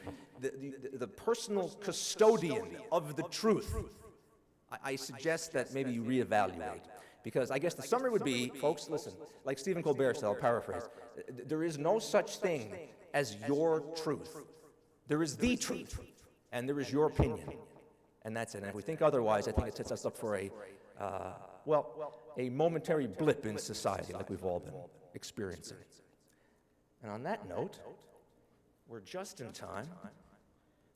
the personal custodian of the truth, I suggest that maybe you reevaluate. Because I guess the summary would be, folks, listen, like Stephen Collier said, I'll paraphrase, there is no such thing as your truth. There is the truth, and there is your opinion. And that's it. And if we think otherwise, I think it sets us up for a momentary blip in society like we've all been experiencing. And on that note, we're just in time.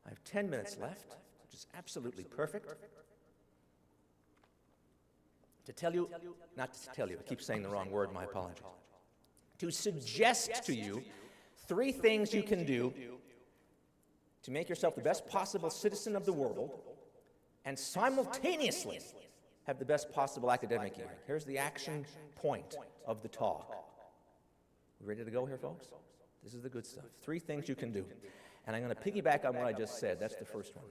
I have 10 minutes left, which is absolutely perfect, to tell you, not to tell you, I keep saying the wrong word, my apologies, to suggest to you 3 things you can do to make yourself the best possible citizen of the world and simultaneously have the best possible academic year. Here's the action point of the talk. We ready to go here, folks? This is the good stuff. 3 things you can do. And I'm going to piggyback on what I just said. That's the first one.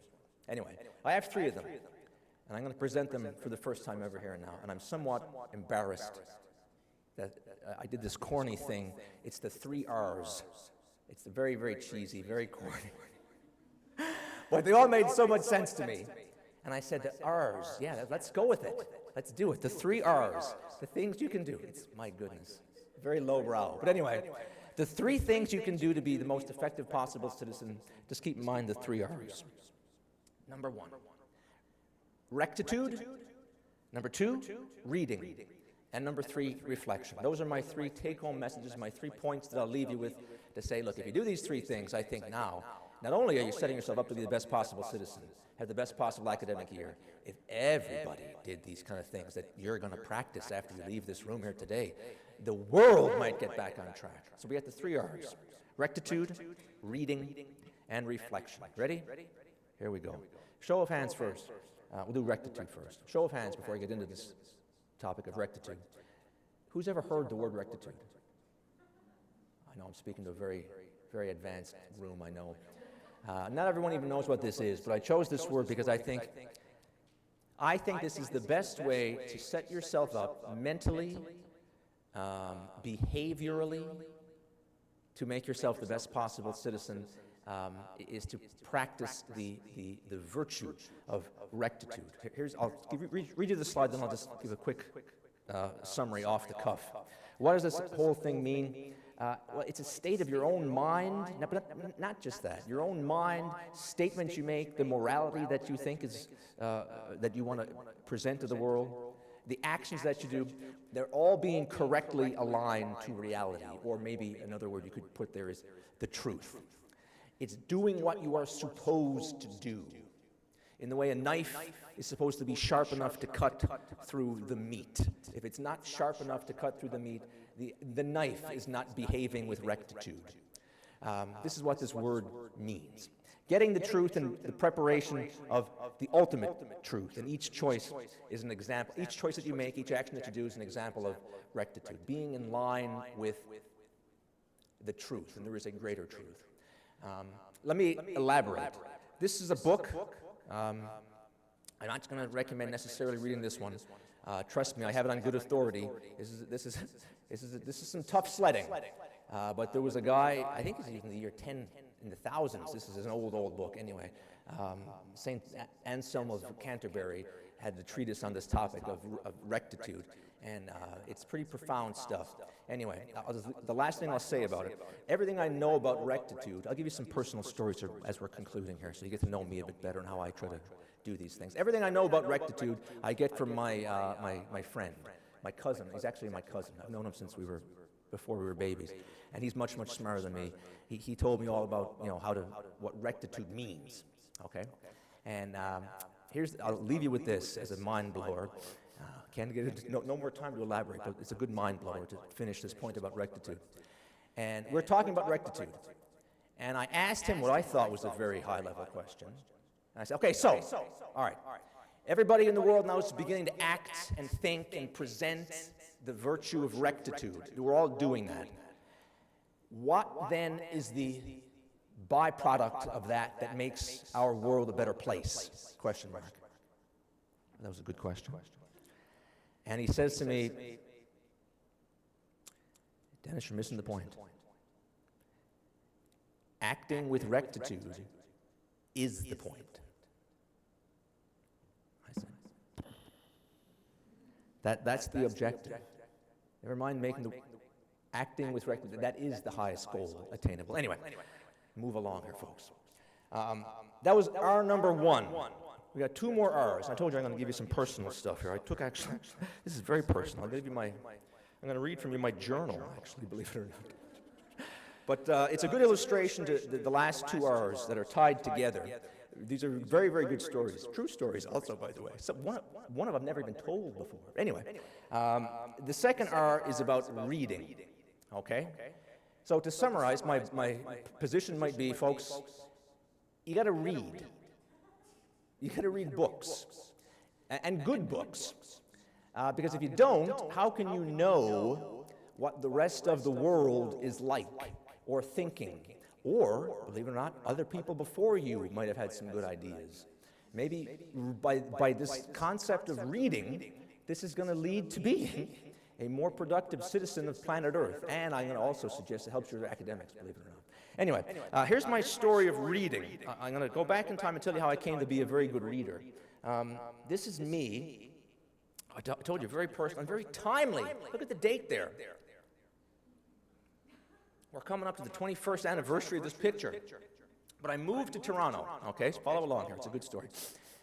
Anyway, I have 3 of them. And I'm going to present them for the first time ever here and now. And I'm somewhat embarrassed that I did this corny thing. It's the 3 R's. It's very, very cheesy, very corny. But they all made so much sense to me. And I said, the R's, yeah, let's go with it. Let's do it. The 3 R's, the things you can do. It's, my goodness, very lowbrow. But anyway, the 3 things you can do to be the most effective possible citizen, just keep in mind the 3 R's. Number 1, rectitude. Number 2, reading. And number 3, reflection. Those are my 3 take-home messages, my 3 points that I'll leave you with to say, look, if you do these 3 things, I think now, not only are you setting yourself up to be the best possible citizen, have the best possible academic year, if everybody did these kind of things that you're going to practice after you leave this room here today, the world might get back on track. So we have the 3 R's, rectitude, reading, and reflection. Ready? Here we go. Show of hands first. We'll do rectitude first. Show of hands before I get into this topic of rectitude. Who's ever heard the word rectitude? I know I'm speaking to a very, very advanced room, I know. Not everyone even knows what this is, but I chose this word because I think this is the best way to set yourself up mentally, behaviorally, to make yourself the best possible citizen, is to practice the virtue of rectitude. I'll read you the slide, then I'll just give a quick summary off the cuff. What does this whole thing mean? Well, it's a state of your own mind, but not just that. Your own mind, statements you make, the morality that you think is, that you want to present to the world, the actions that you do, they're all being correctly aligned to reality, or maybe another word you could put there is the truth. It's doing what you are supposed to do. In the way a knife is supposed to be sharp enough to cut through the meat. If it's not sharp enough to cut through the meat, the knife is not behaving with rectitude. This is what this word means. Getting the truth and the preparation of the ultimate truth. And each choice is an example. Each choice that you make, each action that you do is an example of rectitude. Being in line with the truth, and there is a greater truth. Let me elaborate. This is a book. I'm not going to recommend necessarily reading this one. Trust me, I have it on good authority. This is some tough sledding. But there was a guy, I think it's even the year 10 in the thousands. This is an old book anyway. Saint Anselm of Canterbury had the treatise on this topic of rectitude, and it's pretty profound stuff. Anyway, the last thing I'll say about it, everything I know about rectitude, I'll give you some personal stories as we're concluding here, so you get to know me a bit better and how I try to do these things. Everything I know about rectitude, I get from my friend, my cousin. He's actually my cousin. I've known him since before we were babies, and he's much smarter than me. He told me all about what rectitude means. Okay, and I'll leave you with this as a mind blower. Can't get into no more time to elaborate, but it's a good mind blower to finish this point about rectitude. And we're talking about rectitude, and I asked him what I thought was a very high-level question. And I said, okay, so, all right, everybody in the world now is beginning to act and think and present the virtue of rectitude. We're all doing that. What then is the byproduct of that makes our world a better place? Question mark. That was a good question. And he says to me, Dennis, you're missing the point. Acting with rectitude is the point. I said, that's the objective. Never mind acting with rectitude. That is the highest goal attainable. Anyway, move along here, folks. That was R number 1. We got 2 more R's. I told you I'm going to give you some personal stuff here. This is very personal. I'm going to read from you my journal, actually, believe it or not. But it's a good illustration to the last 2 R's that are tied together. These are very, very good stories. True stories also, by the way. So one of them I've never even told before. Anyway, the second R is about reading, okay? So to summarize, my position might be, folks, you got to read. You got to read books, and good books. Because if you don't, how can you know what the rest of the world is like or thinking? Or, believe it or not, other people before you might have had some good ideas. Maybe by this concept of reading, this is going to lead to being a more productive citizen of planet Earth. And I'm going to also suggest it helps your academics, believe it or not. Anyway, here's my story of reading. I'm going to go back in time and tell you how I came to be a very good reader. This is me. I told you, very personal and very timely. Look at the date there. We're coming up to the 21st anniversary of this picture. But I moved to Toronto. Okay, so follow along here. It's a good story.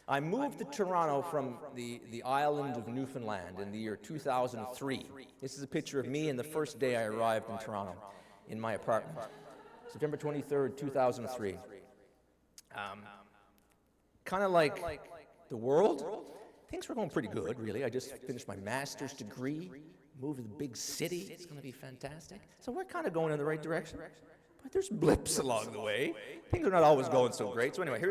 I moved to Toronto from the island of Newfoundland in the year 2003. This is a picture of me and the first day I arrived in Toronto in my apartment. September 23rd, 2003. Kind of like the world, things were going pretty good, really. I just finished my master's degree, moved to the big city. It's going to be fantastic. So we're kind of going in the right direction. But there's blips along the way. Things are not always going so great. So anyway,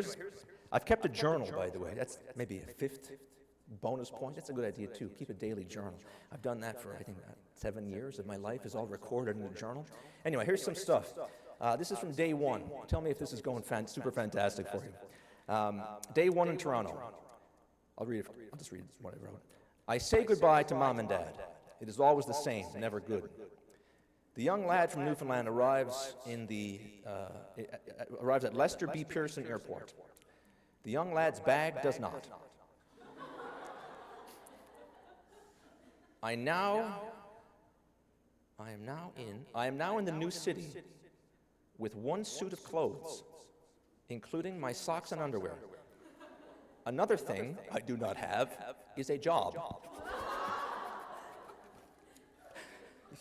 I've kept a journal, by the way. That's maybe a fifth bonus point. That's a good idea, too. Keep a daily journal. I've done that for, I think, 7 years of my life is all recorded in a journal. Anyway, here's some stuff. This is from day one. Tell me if this is going super fantastic for you. Day one in Toronto. I'll just read what I wrote. I say goodbye to Mom and Dad. It is always the same, never good. The young lad from Newfoundland arrives at Lester B. Pearson Airport. The young lad's bag does not. I am now in the new city with one suit of clothes, including my socks and underwear. Another thing I do not have is a job.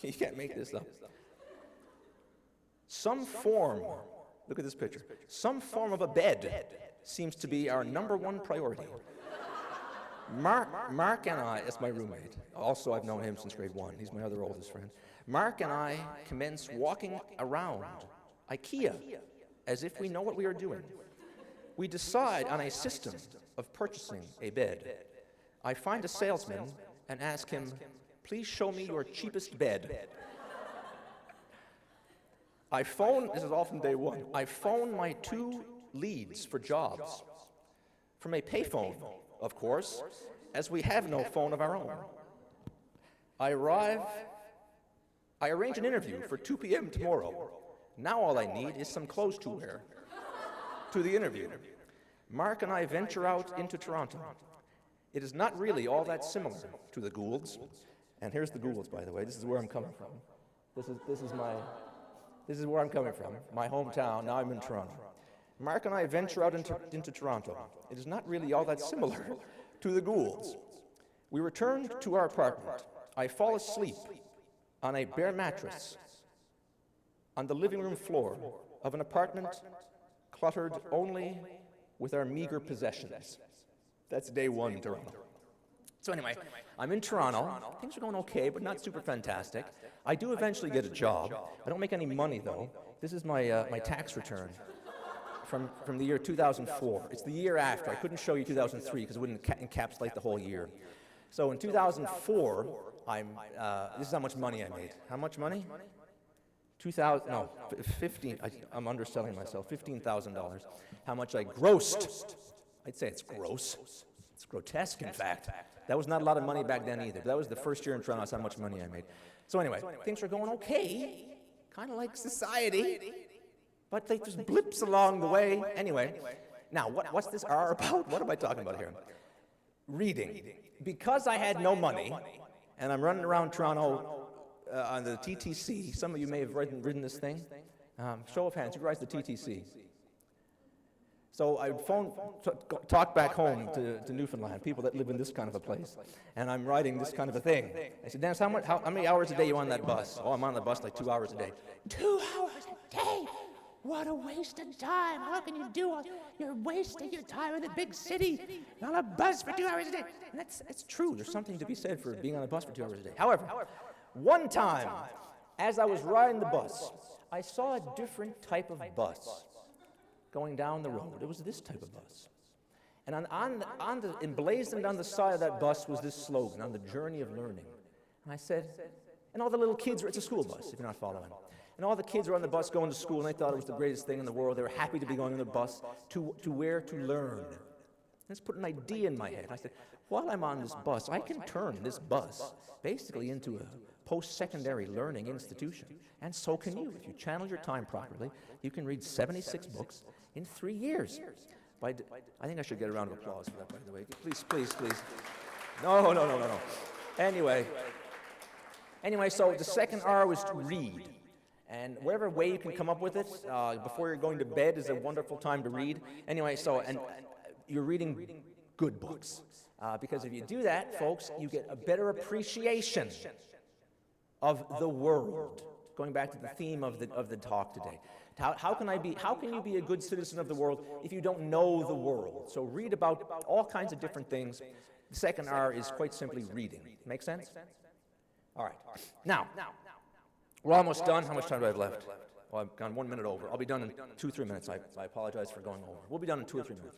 You can't make this up. Look at this picture. Some form of a bed seems to be our #1 priority. Mark and I, that's my roommate. Also, I've known him since grade 1. He's my other oldest friend. Mark and I commence walking around IKEA as if we know what we are doing. We decide on a system of purchasing a bed. I find a salesman and ask him, please show me your cheapest bed. This is all from day one. I phone my 2 leads for jobs from a payphone, of course, as we have no phone of our own. I arrange an interview for 2 p.m. tomorrow. Now all I need is some clothes to wear to the interview. Mark and I venture out into Toronto. It is not really all that similar to the Goulds. And here's the Goulds, by the way. This is where I'm coming from. This is where I'm coming from, my hometown. Now I'm in Toronto. Mark and I venture out into Toronto. It is not really all that similar to the Goulds. We return to our apartment. I fall asleep on a bare mattress on the living room floor of an apartment cluttered only with our meager possessions. That's day one in Toronto. So anyway, I'm in Toronto. Things are going okay, but not super fantastic. I do eventually get a job. I don't make any money, though. This is my tax return from the year 2004. It's the year after. I couldn't show you 2003 because it wouldn't encapsulate the whole year. So in 2004, this is how much money I made. How much money? 15, I'm underselling myself, $15,000. How much I grossed. I'd say it's gross. It's grotesque, in fact. That was not a lot of money back then either. That was the first year in Toronto, that's how much money I made. So anyway, things are going okay, kind of like society, but they just blips along the way. Anyway, now what's this R about? What am I talking about here? Reading. Because I had no money, and I'm running around Toronto on the TTC. Some of you may have ridden this thing. Show of hands, who rides the TTC? So I talk back home to Newfoundland, people that live in this kind of a place, and I'm riding this kind of a thing. I said, Dennis, how many hours a day are you on that bus? Oh, I'm on the bus like 2 hours a day. 2 hours a day? what a waste of time. How can you do all, you're wasting your time in the big city on a bus for 2 hours a day. And it's true. There's something to be said for being on a bus for 2 hours a day. However, one time, as I was riding the bus, I saw a different type of bus going down the road. It was this type of bus. And emblazoned on the side of that bus was this slogan, on the journey of learning. And I said, and all the little kids were, it's a school bus, if you're not following. And all the kids were on the bus going to school, and they thought it was the greatest thing in the world. They were happy to be going on the bus to where to learn. Let's put an idea in my head. I said, while I'm on this bus, I can turn this bus basically into a post-secondary learning institution. And so can you. If you channel your time properly, you can read 76 books in 3 years. I think I should get a round of applause for that, by the way. Please, please, please. No. Anyway, so the second R was to read. And whatever way you can come up with it, before you're going to bed is a wonderful time to read. Anyway, and you're reading good books. Because if you do that, folks, you get a better appreciation of the world. Going back to the theme of the talk today. How can you be a good citizen of the world if you don't know the world? So read about all kinds of different things. The second R is quite simply reading. Make sense? All right. Now, we're almost done. How much time do I have left? Well, I've gone 1 minute over. I'll be done in 2-3 minutes. I apologize for going over. We'll be done in 2 or 3 minutes.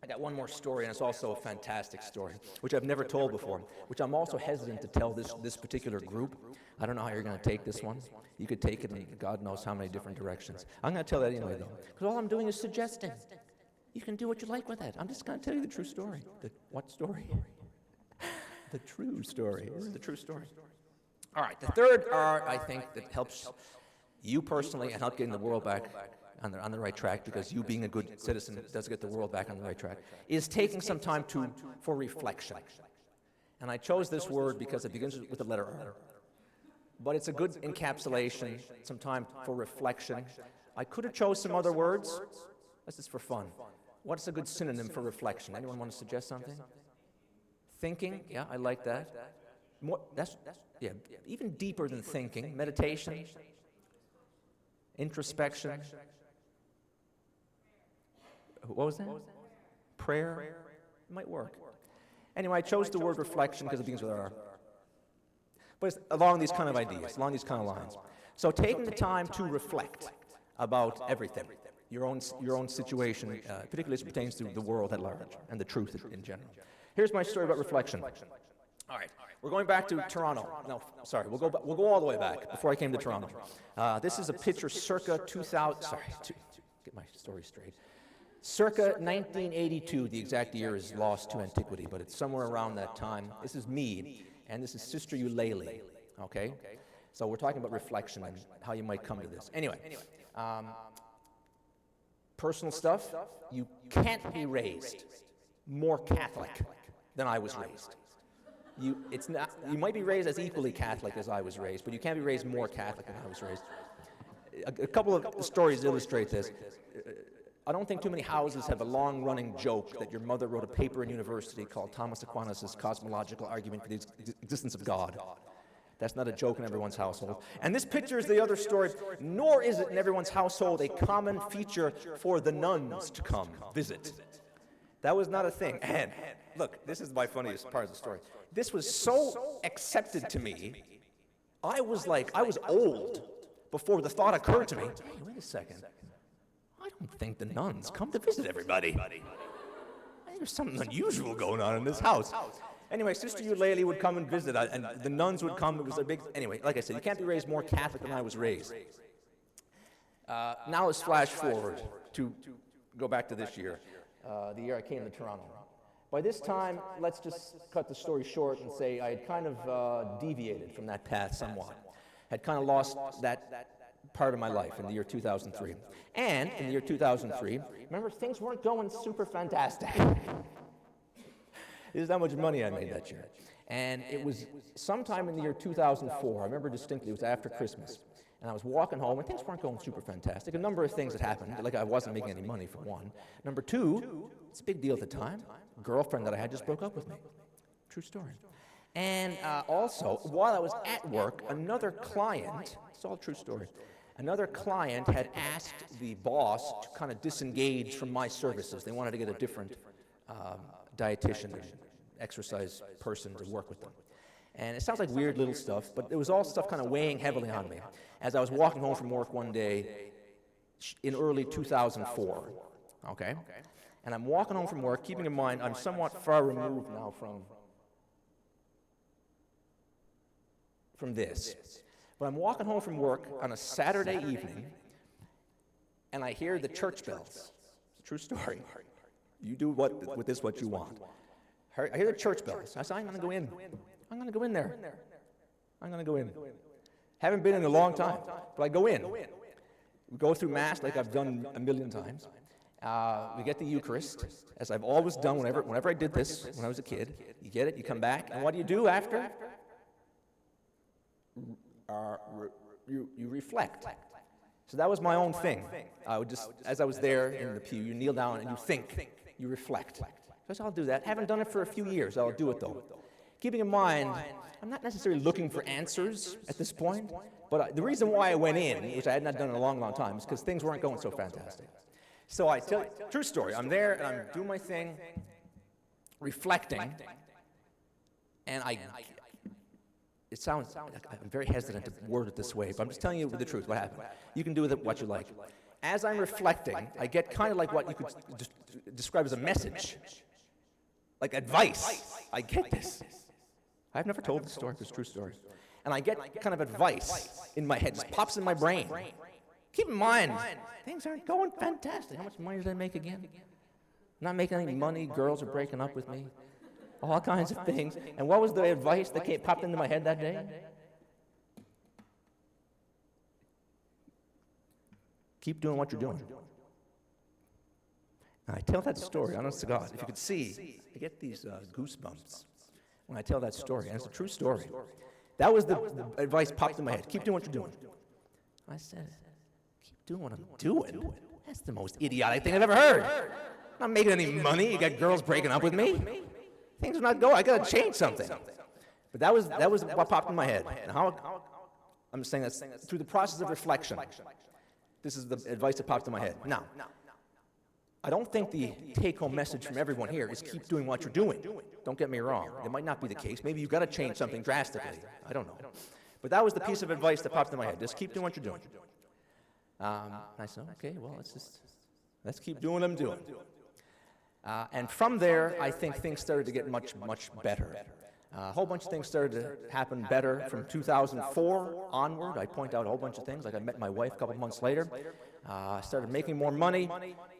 I got one more story, and it's also a fantastic story, which I've never told before, which I'm also hesitant to tell this particular group. I don't know how you're going to take this one. You could take it in God knows how many different directions. I'm going to tell that anyway, though, because all I'm doing is suggesting. You can do what you like with that. I'm just going to tell you the true story. What story? The true story. This is the true story. All right, the third R, I think, that helps you personally and help getting the world back on the right track, because you being a good citizen does get the world back on the right track, is taking some time for reflection. And I chose this word because it begins with the letter R. But it's a good encapsulation, some time for reflection. I could have chose some other words. This is for fun. What's a good synonym for reflection? Anyone want to suggest something? Thinking, yeah, I like that. More, yeah, even deeper than thinking. Meditation, introspection. What was that? Prayer. It might work. Anyway, I chose the word reflection because it begins with R. But it's along these kind of ideas, along these kind of lines. So taking the time to reflect about everything, your own situation, particularly as it pertains to the world at large and the truth in general. Here's my story about reflection. All right, we're going back to Toronto. No, sorry, we'll go all the way back before I came to Toronto. This is a picture circa 2000. Get my story straight. Circa 1982, the exact year is lost to antiquity, but it's somewhere around that time. This is me, and this is Sister Eulalie, okay? So we're talking about reflection and how you might come to this. Anyway, personal stuff, you can't be raised more Catholic than I was raised. You might be raised as equally Catholic as I was raised, but you can't be raised more Catholic than I was raised. A couple of stories illustrate this. I don't think too many houses have a long-running joke that your mother wrote a paper in university called Thomas Aquinas' Cosmological Argument for the Existence of God. That's not a joke in everyone's household. And this picture is the other story. Nor is it in everyone's household a common feature for the nuns to come visit. That was not a thing. And look, this is my funniest part of the story. This was so accepted to me, I was old before the thought occurred to me, hey, wait a second. I don't think the nuns come to visit everybody. I think there's something unusual going on in this house. Anyway, Sister Eulalie would come and visit, and the nuns would come. It was a big... Anyway, like I said, you can't be raised more Catholic than I was raised. Now let's flash forward to go back to this year, the year I came to Toronto. By this time, let's just cut the story short and say I had kind of deviated from that path somewhat. Had kind of lost that part of my life in the year 2003. And in the year 2003, remember, things weren't going super fantastic. This is how much money I made that year. And it was sometime in the year 2004, I remember distinctly, it was after Christmas, and I was walking home, and things weren't going super fantastic. A number of things had happened, like I wasn't making any money, for one. Number two, it's a big deal at the time, a girlfriend that I had just broke up with me. True story. And also, while I was at work, another client, it's all a true story, Another client had asked the boss to kind of disengage from my services. They wanted to get a different dietitian and exercise person to work with them. And it sounds like weird little stuff, but it was all stuff kind of weighing heavily on me. As I was walking home from work one day in early 2004, okay? And I'm walking home from work, keeping in mind I'm somewhat far removed now from this. But I'm walking home from work on a Saturday evening, and I hear the church bells. It's a true story. You do with this what you want. I hear the church bells. I say, I'm going to go in. I'm going to go in there. I'm going to go in. Haven't been in a long time, but I go in. We go through Mass like I've done a million times. We get the Eucharist, as I've always done whenever I did this when I was a kid. You get it, you come back, and what do you do after? You reflect. So that was my own thing. I would just, as I was there in the pew, you kneel down and you think, you reflect. So I'll do that. Haven't done it for a few years. I'll do it though. Keeping in mind, I'm not necessarily looking for answers at this point, but the reason why I went in, which I had not done in a long, long time, is because things weren't going so fantastic. So I tell you, true story, I'm there and I'm doing my thing, reflecting, and it sounds, I'm very hesitant to word it this way, but I'm just telling you the truth, what happened. You can do with it what you like. As I'm reflecting, I get kind of like what you could describe as a message, like advice. I get this. I've never told this story, but it's a true story. And I get kind of advice in my head, just pops in my brain. Keep in mind, things aren't going fantastic. How much money did I make again? I'm not making any money, girls are breaking up with me, all kinds of things. And what was the advice that popped into my head that day? Keep doing what you're doing. And I tell that story, honest to God. If you could see, I get these goosebumps when I tell that story, and it's a true story. That was the advice popped in my head. Keep doing what you're doing. I said, keep doing what I'm doing? That's the most idiotic thing I've ever heard. I'm not making any money. You got girls breaking up with me. Things are not going. I got to change something. But that was what popped in my head. And I'm just saying that through the process of reflection, this is the advice that popped in my head. Now, I don't think the take-home message from everyone here is keep doing what you're doing. Don't get me wrong. It might not be the case. Maybe you've got to change something drastically. I don't know. But that was the piece of advice that popped in my head. Just keep doing what you're doing. I said, okay, well, let's keep doing what I'm doing. And from there, I think things started to get much, much better. A whole bunch of things started to happen better from 2004 onward. I point out a whole bunch of things, like I met my wife a couple months later. I started making more money,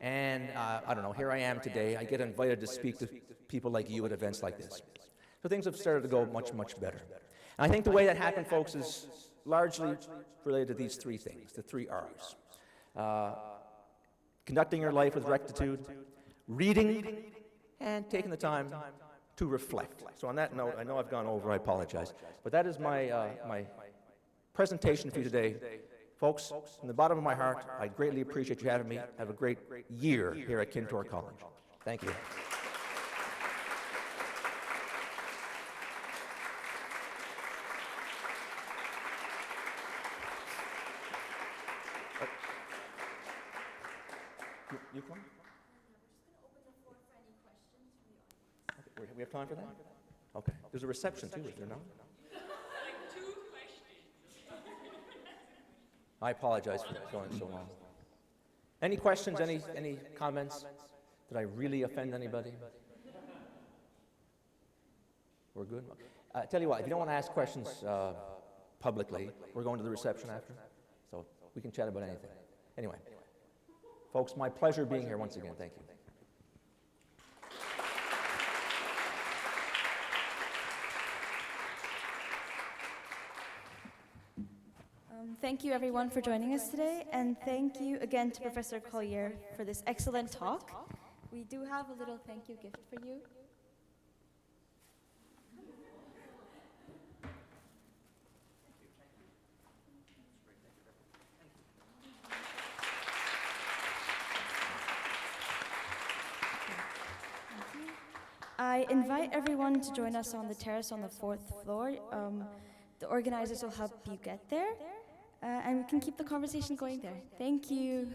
and I don't know, here I am today. I get invited to speak to people like you at events like this. So things have started to go much, much better. And I think the way that happened, folks, is largely related to these three things, the three R's. Conducting your life with rectitude, reading, and taking the time to reflect. So on that note, I know I've gone over, I apologize, but that is my, my presentation for you today. Folks, from the bottom of my heart, I greatly appreciate you having me. Have a great year here at Kintore College. Thank you. You come? Okay, we have time for that? Okay. There's a reception too, is there not? I apologize for going so long. Any questions, any comments? Did I really offend anybody? We're good? Tell you what, if you don't want to ask questions publicly, we're going to the reception after, so we can chat about anything. Anyway, folks, my pleasure being here once again. Thank you. Thank you, everyone, for joining us today, and thank you again to Professor Collier for this excellent talk. We do have a little thank you gift for you. I invite everyone to join us on the terrace on the 4th floor. The organizers will help you get there. and we can keep the conversation going there. Thank you.